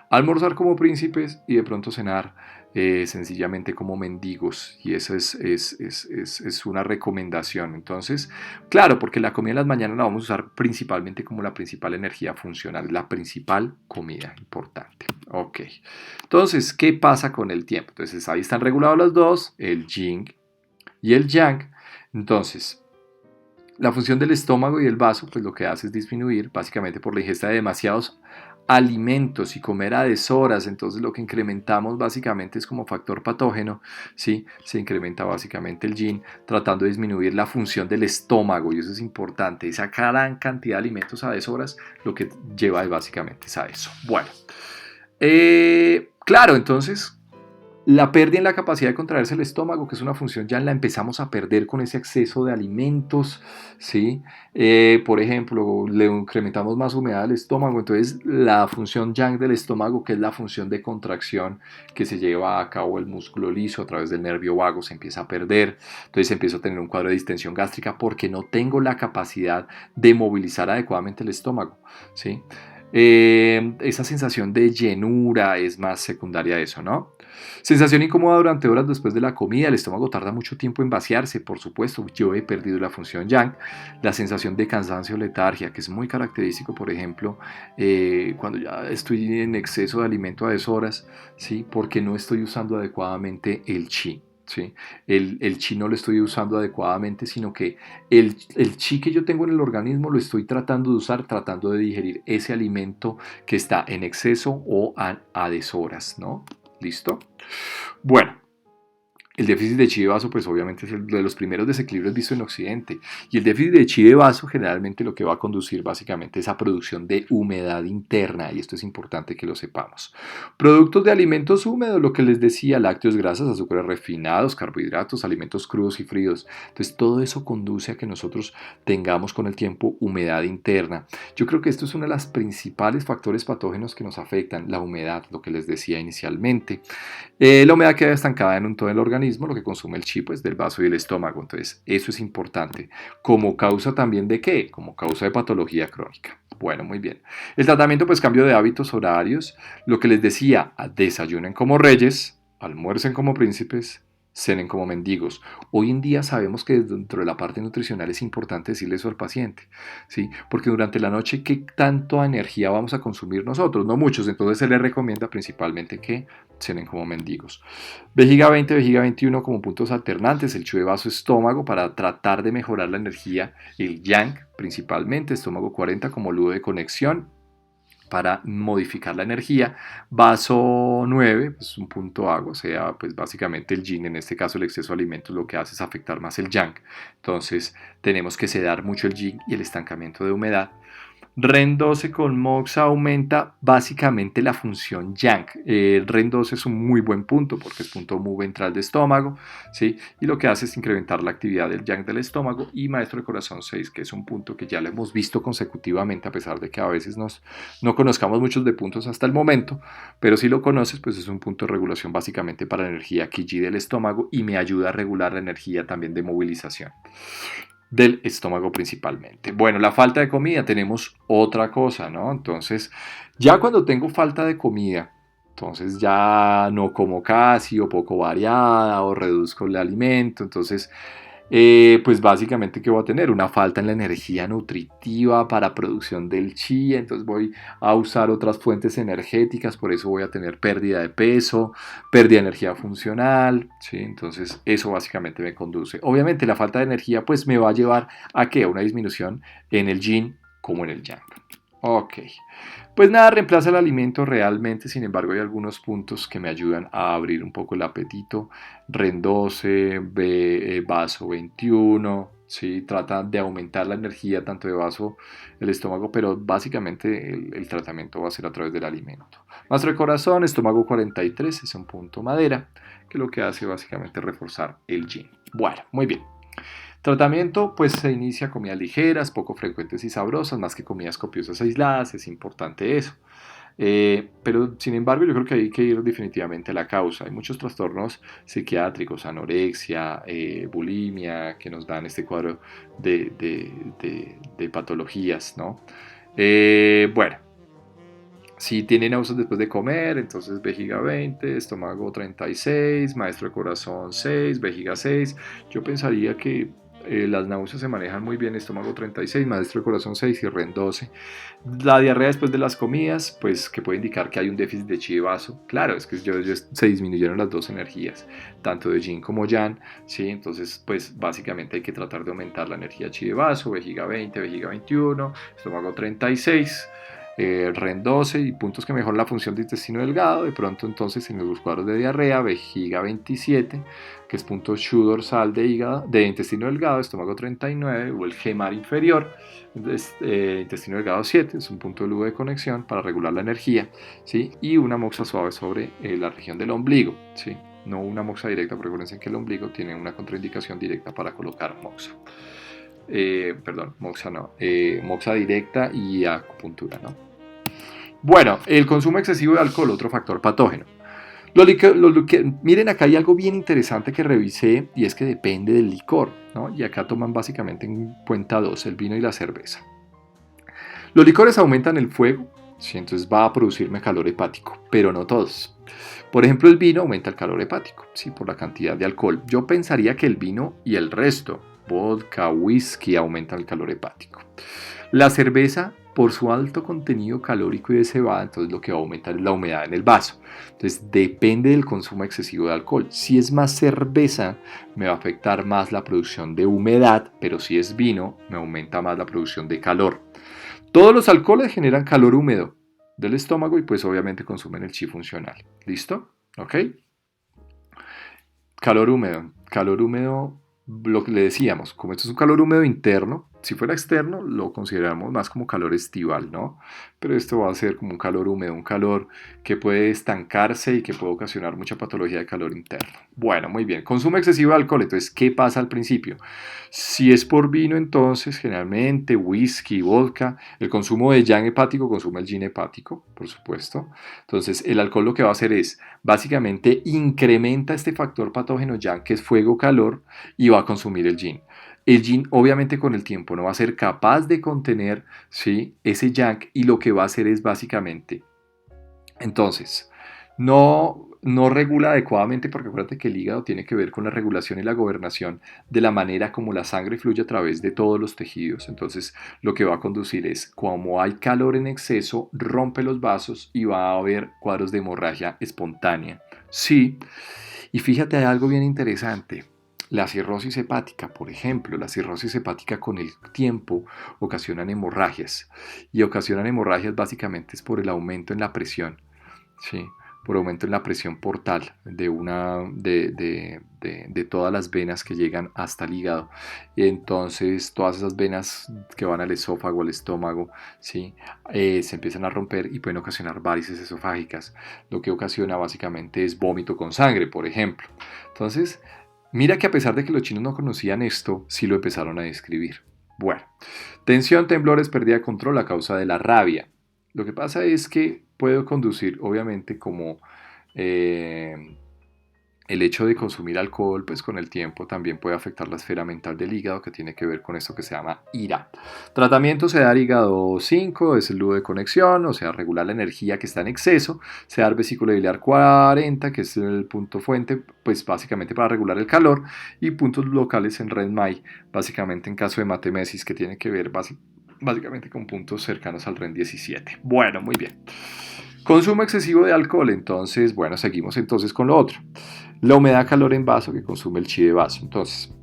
Almorzar como príncipes y de pronto cenar sencillamente como mendigos. Y esa es una recomendación. Entonces, claro, porque la comida en las mañanas la vamos a usar principalmente como la principal energía funcional, la principal comida importante. Ok. Entonces, ¿qué pasa con el tiempo? Entonces, ahí están regulados los dos, el yin y el yang. Entonces, la función del estómago y del vaso, pues lo que hace es disminuir básicamente por la ingesta de demasiados alimentos y comer a deshoras. Entonces lo que incrementamos básicamente es como factor patógeno, ¿sí? Se incrementa básicamente el yin tratando de disminuir la función del estómago y eso es importante. Esa gran cantidad de alimentos a deshoras lo que lleva básicamente es a eso. Bueno, claro, entonces la pérdida en la capacidad de contraerse el estómago, que es una función, ya la empezamos a perder con ese exceso de alimentos, ¿sí? Por ejemplo, le incrementamos más humedad al estómago, entonces la función yang del estómago, que es la función de contracción que se lleva a cabo el músculo liso a través del nervio vago, se empieza a perder, entonces empiezo a tener un cuadro de distensión gástrica porque no tengo la capacidad de movilizar adecuadamente el estómago, ¿sí? Esa sensación de llenura es más secundaria a eso, ¿no? Sensación incómoda durante horas después de la comida, el estómago tarda mucho tiempo en vaciarse, por supuesto, yo he perdido la función yang, la sensación de cansancio o letargia, que es muy característico, por ejemplo, cuando ya estoy en exceso de alimento a deshoras, ¿sí? Porque no estoy usando adecuadamente el chi. ¿Sí? El chi no lo estoy usando adecuadamente, sino que el chi que yo tengo en el organismo lo estoy tratando de usar, tratando de digerir ese alimento que está en exceso o a deshoras, ¿no? ¿Listo? Bueno, el déficit de chi de vaso, pues obviamente es de los primeros desequilibrios vistos en Occidente. Y el déficit de chi de vaso generalmente lo que va a conducir básicamente es a producción de humedad interna. Y esto es importante que lo sepamos. Productos de alimentos húmedos, lo que les decía, lácteos, grasas, azúcares refinados, carbohidratos, alimentos crudos y fríos. Entonces todo eso conduce a que nosotros tengamos con el tiempo humedad interna. Yo creo que esto es uno de los principales factores patógenos que nos afectan, la humedad, lo que les decía inicialmente. La humedad queda estancada en todo el organismo, lo que consume el chi pues, del vaso y el estómago. Entonces, eso es importante. ¿Como causa también de qué? Como causa de patología crónica. Bueno, muy bien. El tratamiento, pues cambio de hábitos horarios. Lo que les decía, desayunen como reyes, almuercen como príncipes, cenen como mendigos. Hoy en día sabemos que dentro de la parte nutricional es importante decirle eso al paciente, ¿sí? Porque durante la noche, ¿qué tanta energía vamos a consumir nosotros? No muchos, entonces se les recomienda principalmente que cenen como mendigos. Vejiga 20, vejiga 21 como puntos alternantes, el chue vaso estómago para tratar de mejorar la energía, el yang principalmente, estómago 40 como ludo de conexión para modificar la energía. Vaso 9, pues un punto agua, o sea, pues básicamente el yin, en este caso el exceso de alimentos, lo que hace es afectar más el yang. Entonces tenemos que sedar mucho el yin y el estancamiento de humedad. REN 12 con MOX aumenta básicamente la función yang. El REN 12 es un muy buen punto porque es punto muy ventral de estómago, ¿sí? Y lo que hace es incrementar la actividad del yang del estómago y maestro de corazón 6, que es un punto que ya lo hemos visto consecutivamente, a pesar de que a veces no conozcamos muchos de puntos hasta el momento, pero si lo conoces, pues es un punto de regulación básicamente para la energía Qi del estómago y me ayuda a regular la energía también de movilización del estómago principalmente. Bueno, la falta de comida, tenemos otra cosa, ¿no? Entonces, ya cuando tengo falta de comida, entonces ya no como casi o poco variada o reduzco el alimento, entonces pues básicamente que voy a tener una falta en la energía nutritiva para producción del chi, entonces voy a usar otras fuentes energéticas, por eso voy a tener pérdida de peso, pérdida de energía funcional, ¿sí? Entonces eso básicamente me conduce. Obviamente la falta de energía pues me va a llevar a que a una disminución en el yin como en el yang. Ok. Pues nada reemplaza el alimento realmente, sin embargo hay algunos puntos que me ayudan a abrir un poco el apetito. REN 12, vaso 21, ¿sí? Trata de aumentar la energía tanto de vaso el estómago, pero básicamente el tratamiento va a ser a través del alimento. Maestro de corazón, estómago 43, es un punto madera, que lo que hace básicamente es reforzar el yin. Bueno, muy bien. Tratamiento, pues se inicia comidas ligeras, poco frecuentes y sabrosas, más que comidas copiosas aisladas, es importante eso. Pero sin embargo yo creo que hay que ir definitivamente a la causa. Hay muchos trastornos psiquiátricos, anorexia, bulimia, que nos dan este cuadro de patologías, ¿no? Bueno, si tiene náuseas después de comer, entonces vejiga 20, estómago 36, maestro de corazón 6, vejiga 6. Yo pensaría que las náuseas se manejan muy bien, estómago 36, maestro de corazón 6 y REN 12. La diarrea después de las comidas, pues que puede indicar que hay un déficit de chi y vaso. Claro, es que se disminuyeron las dos energías, tanto de yin como yang, ¿sí? Entonces, pues básicamente hay que tratar de aumentar la energía chi de vaso, vejiga 20, vejiga 21, estómago 36. REN 12 y puntos que mejoran la función de intestino delgado. De pronto entonces en los cuadros de diarrea, vejiga 27, que es punto Shu dorsal de hígado, de intestino delgado, estómago 39, o el gemar inferior, intestino delgado 7, es un punto de lujo de conexión para regular la energía, ¿sí? Y una moxa suave sobre la región del ombligo, ¿sí? No una moxa directa, porque recuerden que el ombligo tiene una contraindicación directa para colocar moxa. Perdón, moxa no, moxa directa y acupuntura, ¿no? Bueno, el consumo excesivo de alcohol, otro factor patógeno. Miren, acá hay algo bien interesante que revisé y es que depende del licor, ¿no? Y acá toman básicamente en cuenta dos, el vino y la cerveza. Los licores aumentan el fuego, ¿sí? Entonces va a producirme calor hepático, pero no todos. Por ejemplo, el vino aumenta el calor hepático, ¿sí? Por la cantidad de alcohol. Yo pensaría que el vino y el resto, vodka, whisky, aumentan el calor hepático. La cerveza, por su alto contenido calórico y de cebada, entonces lo que va a aumentar es la humedad en el vaso. Entonces depende del consumo excesivo de alcohol. Si es más cerveza, me va a afectar más la producción de humedad, pero si es vino, me aumenta más la producción de calor. Todos los alcoholes generan calor húmedo del estómago y pues obviamente consumen el chi funcional. ¿Listo? ¿Ok? Calor húmedo. Calor húmedo, lo que le decíamos, como esto es un calor húmedo interno, si fuera externo lo consideramos más como calor estival, ¿no? Pero esto va a ser como un calor húmedo, un calor que puede estancarse y que puede ocasionar mucha patología de calor interno. Bueno, muy bien. Consumo excesivo de alcohol, entonces, ¿qué pasa al principio? Si es por vino, entonces, generalmente, whisky, vodka, el consumo de yang hepático consume el yin hepático, por supuesto. Entonces, el alcohol lo que va a hacer es, básicamente, incrementa este factor patógeno yang, que es fuego-calor, y va a consumir el yin. El yin obviamente con el tiempo no va a ser capaz de contener, ¿sí?, ese yang y lo que va a hacer es básicamente, entonces, no regula adecuadamente porque acuérdate que el hígado tiene que ver con la regulación y la gobernación de la manera como la sangre fluye a través de todos los tejidos. Entonces lo que va a conducir es, como hay calor en exceso, rompe los vasos y va a haber cuadros de hemorragia espontánea. Sí, y fíjate, hay algo bien interesante. La cirrosis hepática, por ejemplo, la cirrosis hepática con el tiempo ocasionan hemorragias y ocasionan hemorragias básicamente es por el aumento en la presión, ¿sí? Por aumento en la presión portal de todas las venas que llegan hasta el hígado. Y entonces todas esas venas que van al esófago, al estómago, ¿sí? Se empiezan a romper y pueden ocasionar varices esofágicas. Lo que ocasiona básicamente es vómito con sangre, por ejemplo. Entonces, mira que a pesar de que los chinos no conocían esto, sí lo empezaron a describir. Bueno, tensión, temblores, pérdida de control a causa de la rabia. Lo que pasa es que puede conducir, obviamente, como eh, el hecho de consumir alcohol, pues con el tiempo también puede afectar la esfera mental del hígado, que tiene que ver con esto que se llama ira. Tratamiento: se da hígado 5, es el nudo de conexión, o sea, regular la energía que está en exceso. Se da vesícula biliar 40, que es el punto fuente, pues básicamente para regular el calor. Y puntos locales en REN-MAI, básicamente en caso de matemesis, que tiene que ver básicamente con puntos cercanos al REN 17. Bueno, muy bien. Consumo excesivo de alcohol, entonces, bueno, seguimos entonces con lo otro. La humedad, calor en vaso que consume el chi de vaso. Entonces,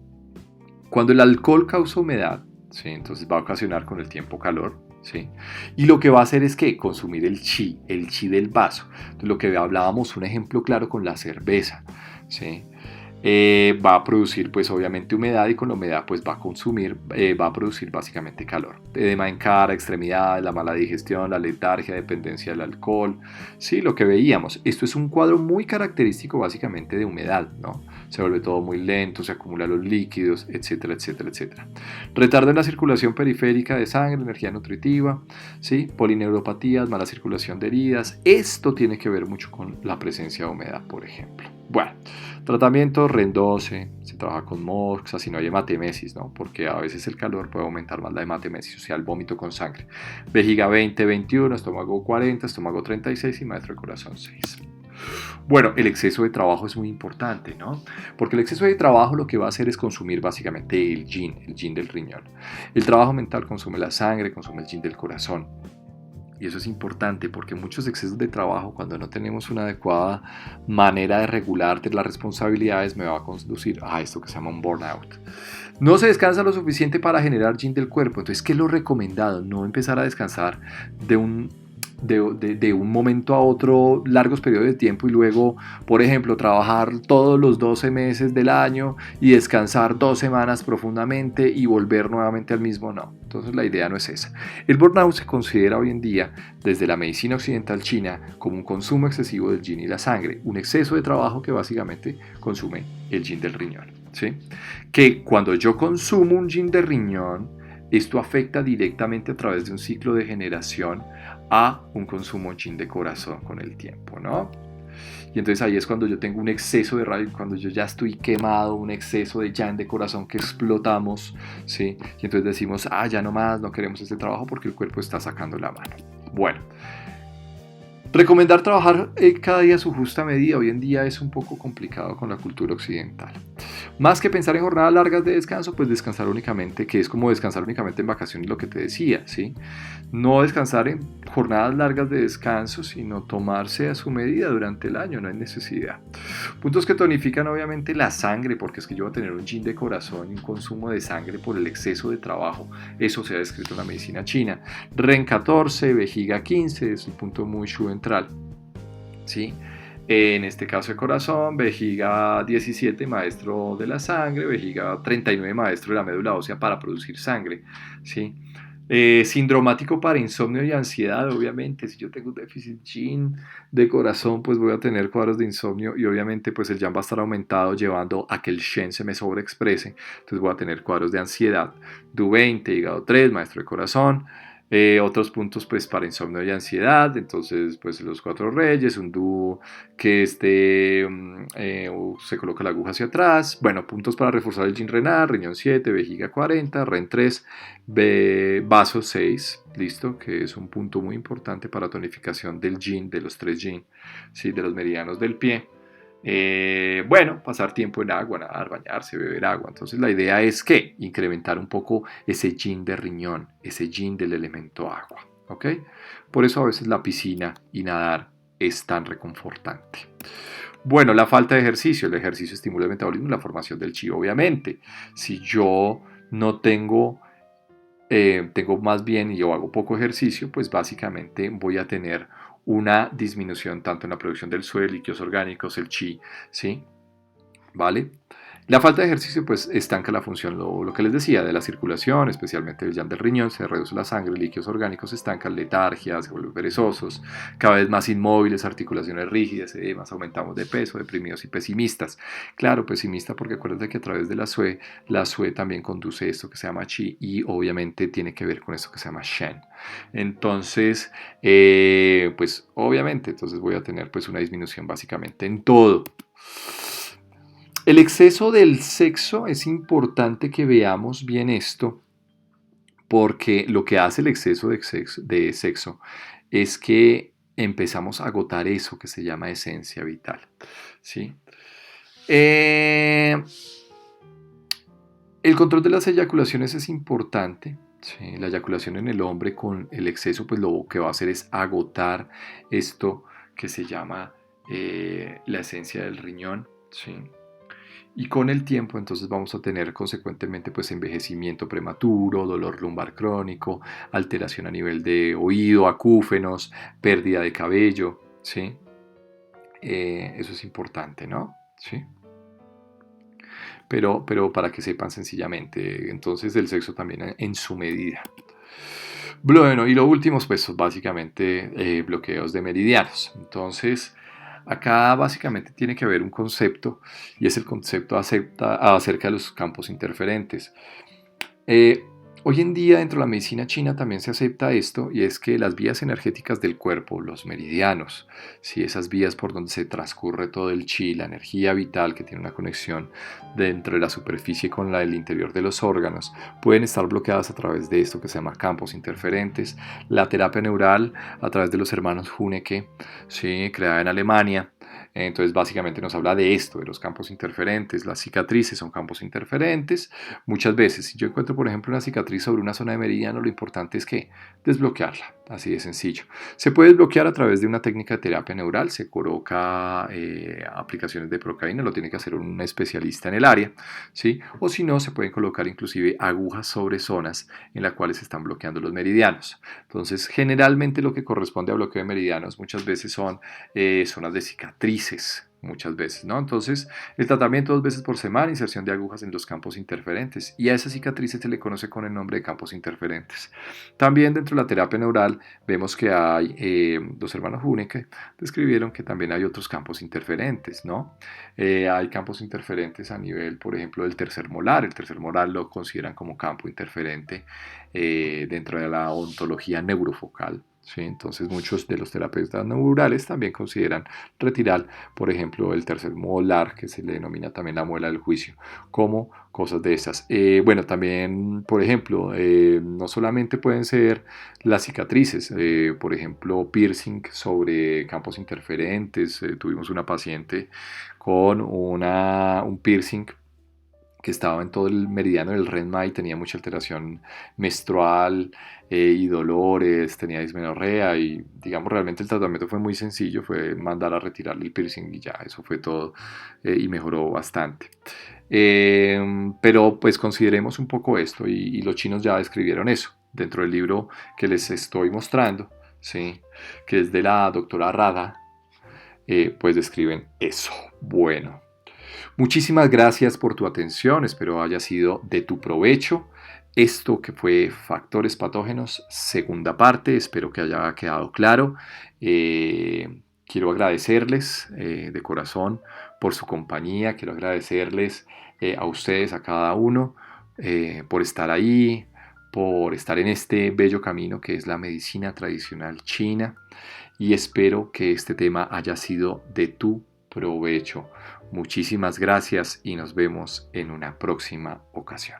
cuando el alcohol causa humedad, ¿sí?, entonces va a ocasionar con el tiempo calor. ¿sí? Y lo que va a hacer es que consumir el chi del vaso. Entonces, lo que hablábamos, un ejemplo claro con la cerveza, ¿sí? Va a producir pues obviamente humedad y con la humedad pues va a consumir, va a producir básicamente calor. Edema en cara, extremidades, la mala digestión, la letargia, dependencia del alcohol, sí, lo que veíamos. Esto es un cuadro muy característico básicamente de humedad, ¿no? Se vuelve todo muy lento, se acumulan los líquidos, etcétera, etcétera, etcétera. Retardo en la circulación periférica de sangre, energía nutritiva, ¿sí? Polineuropatías, mala circulación de heridas. Esto tiene que ver mucho con la presencia de humedad, por ejemplo. Bueno, tratamiento REN12, se trabaja con moxa, si no hay hematemesis, ¿no? Porque a veces el calor puede aumentar más la hematemesis, o sea, el vómito con sangre. Vejiga 20, 21, estómago 40, estómago 36 y maestro de corazón 6. Bueno, el exceso de trabajo es muy importante, ¿no? Porque el exceso de trabajo lo que va a hacer es consumir básicamente el yin del riñón. El trabajo mental consume la sangre, consume el yin del corazón. Y eso es importante porque muchos excesos de trabajo, cuando no tenemos una adecuada manera de regular las responsabilidades, me va a conducir a esto que se llama un burnout. No se descansa lo suficiente para generar yin del cuerpo. Entonces, ¿qué es lo recomendado? No empezar a descansar de de un momento a otro largos periodos de tiempo y luego, por ejemplo, trabajar todos los 12 meses del año y descansar 2 semanas profundamente y volver nuevamente al mismo, no. Entonces la idea no es esa. El burnout se considera hoy en día desde la medicina occidental china como un consumo excesivo del yin y la sangre, un exceso de trabajo que básicamente consume el yin del riñón, ¿sí? Que cuando yo consumo un yin de riñón, esto afecta directamente a través de un ciclo de generación a un consumo yin de corazón con el tiempo, ¿no? Y entonces ahí es cuando yo tengo un exceso de radio, cuando yo ya estoy quemado, un exceso de yang de corazón que explotamos, ¿sí? Y entonces decimos, ya no más, no queremos este trabajo porque el cuerpo está sacando la mano. Bueno, recomendar trabajar cada día a su justa medida hoy en día es un poco complicado con la cultura occidental. Más que pensar en jornadas largas de descanso, pues descansar únicamente, que es como descansar únicamente en vacaciones, lo que te decía, ¿sí? No descansar en jornadas largas de descanso, sino tomarse a su medida durante el año, no hay necesidad. Puntos que tonifican obviamente la sangre, porque es que yo voy a tener un yin de corazón y un consumo de sangre por el exceso de trabajo. Eso se ha descrito en la medicina china. REN 14, vejiga 15, es un punto muy ventral, ¿sí? En este caso de corazón, vejiga 17, maestro de la sangre, vejiga 39, maestro de la médula ósea para producir sangre, ¿sí? Sindromático para insomnio y ansiedad, obviamente, si yo tengo un déficit yin de corazón, pues voy a tener cuadros de insomnio y obviamente pues el yang va a estar aumentado llevando a que el shen se me sobreexprese, entonces voy a tener cuadros de ansiedad. Du 20, hígado 3, maestro de corazón. Otros puntos pues para insomnio y ansiedad, entonces pues los cuatro reyes, un dúo que se coloca la aguja hacia atrás. Bueno, puntos para reforzar el yin renal, riñón 7, vejiga 40, ren 3, vaso 6, listo, que es un punto muy importante para tonificación del yin, de los tres yin, ¿sí? De los meridianos del pie. Bueno, pasar tiempo en agua, nadar, bañarse, beber agua. Entonces la idea es que incrementar un poco ese yin de riñón, ese yin del elemento agua, ¿ok? Por eso a veces la piscina y nadar es tan reconfortante. Bueno, la falta de ejercicio. El ejercicio estimula el metabolismo y la formación del chi, obviamente. Si yo no tengo más bien y yo hago poco ejercicio, pues básicamente voy a tener una disminución tanto en la producción del suelo, líquidos orgánicos, el chi, ¿sí? ¿Vale? La falta de ejercicio pues estanca la función, lo que les decía, de la circulación, especialmente el yang del riñón, se reduce la sangre, líquidos orgánicos se estancan, letargia, se vuelven perezosos, cada vez más inmóviles, articulaciones rígidas, más aumentamos de peso, deprimidos y pesimistas. Claro, pesimista porque acuérdate que a través de la sue también conduce esto que se llama chi y obviamente tiene que ver con esto que se llama shen. Entonces, pues obviamente, entonces voy a tener pues una disminución básicamente en todo. El exceso del sexo, es importante que veamos bien esto, porque lo que hace el exceso de sexo es que empezamos a agotar eso que se llama esencia vital, ¿sí? El control de las eyaculaciones es importante, ¿sí? La eyaculación en el hombre con el exceso, pues lo que va a hacer es agotar esto que se llama la esencia del riñón, ¿sí? Y con el tiempo entonces vamos a tener consecuentemente pues envejecimiento prematuro, dolor lumbar crónico, alteración a nivel de oído, acúfenos, pérdida de cabello, ¿sí? Eso es importante, ¿no? ¿Sí? Pero para que sepan sencillamente, entonces el sexo también en su medida. Bueno, y lo último, pues básicamente bloqueos de meridianos. Entonces, acá básicamente tiene que haber un concepto y es el concepto acerca de los campos interferentes. Eh, Hoy en día dentro de la medicina china también se acepta esto y es que las vías energéticas del cuerpo, los meridianos, si esas vías por donde se transcurre todo el chi, la energía vital que tiene una conexión dentro de la superficie con la del interior de los órganos, pueden estar bloqueadas a través de esto que se llama campos interferentes. La terapia neural a través de los hermanos Huneke, ¿sí? Creada en Alemania. Entonces básicamente nos habla de esto, de los campos interferentes. Las cicatrices son campos interferentes. Muchas veces, si yo encuentro, por ejemplo, una cicatriz sobre una zona de meridiano, lo importante es que desbloquearla, así de sencillo. Se puede desbloquear a través de una técnica de terapia neural, se coloca aplicaciones de procaína, lo tiene que hacer un especialista en el área, ¿sí? O si no, se pueden colocar inclusive agujas sobre zonas en las cuales se están bloqueando los meridianos. Entonces, generalmente lo que corresponde a bloqueo de meridianos muchas veces son zonas de cicatrices, muchas veces, ¿no? Entonces, el tratamiento 2 veces por semana, inserción de agujas en los campos interferentes. Y a esas cicatrices se le conoce con el nombre de campos interferentes. También dentro de la terapia neural vemos que hay, los hermanos Huneke describieron que también hay otros campos interferentes, ¿no? Hay campos interferentes a nivel, por ejemplo, del tercer molar. El tercer molar lo consideran como campo interferente dentro de la ontología neurofocal. ¿Sí? Entonces muchos de los terapeutas neurales también consideran retirar, por ejemplo, el tercer molar, que se le denomina también la muela del juicio, como cosas de esas. Bueno, también, por ejemplo, no solamente pueden ser las cicatrices, por ejemplo, piercing sobre campos interferentes. Tuvimos una paciente con un piercing que estaba en todo el meridiano del REM y tenía mucha alteración menstrual y dolores, tenía dismenorrea y digamos realmente el tratamiento fue muy sencillo, fue mandar a retirarle el piercing y ya, eso fue todo y mejoró bastante. Pero pues consideremos un poco esto y los chinos ya describieron eso dentro del libro que les estoy mostrando, ¿sí? Que es de la doctora Rada, pues describen eso. Bueno. Muchísimas gracias por tu atención, espero haya sido de tu provecho. Esto que fue Factores Patógenos, segunda parte, espero que haya quedado claro. Quiero agradecerles de corazón por su compañía, quiero agradecerles a ustedes, a cada uno, por estar ahí, por estar en este bello camino que es la medicina tradicional china y espero que este tema haya sido de tu provecho. Muchísimas gracias y nos vemos en una próxima ocasión.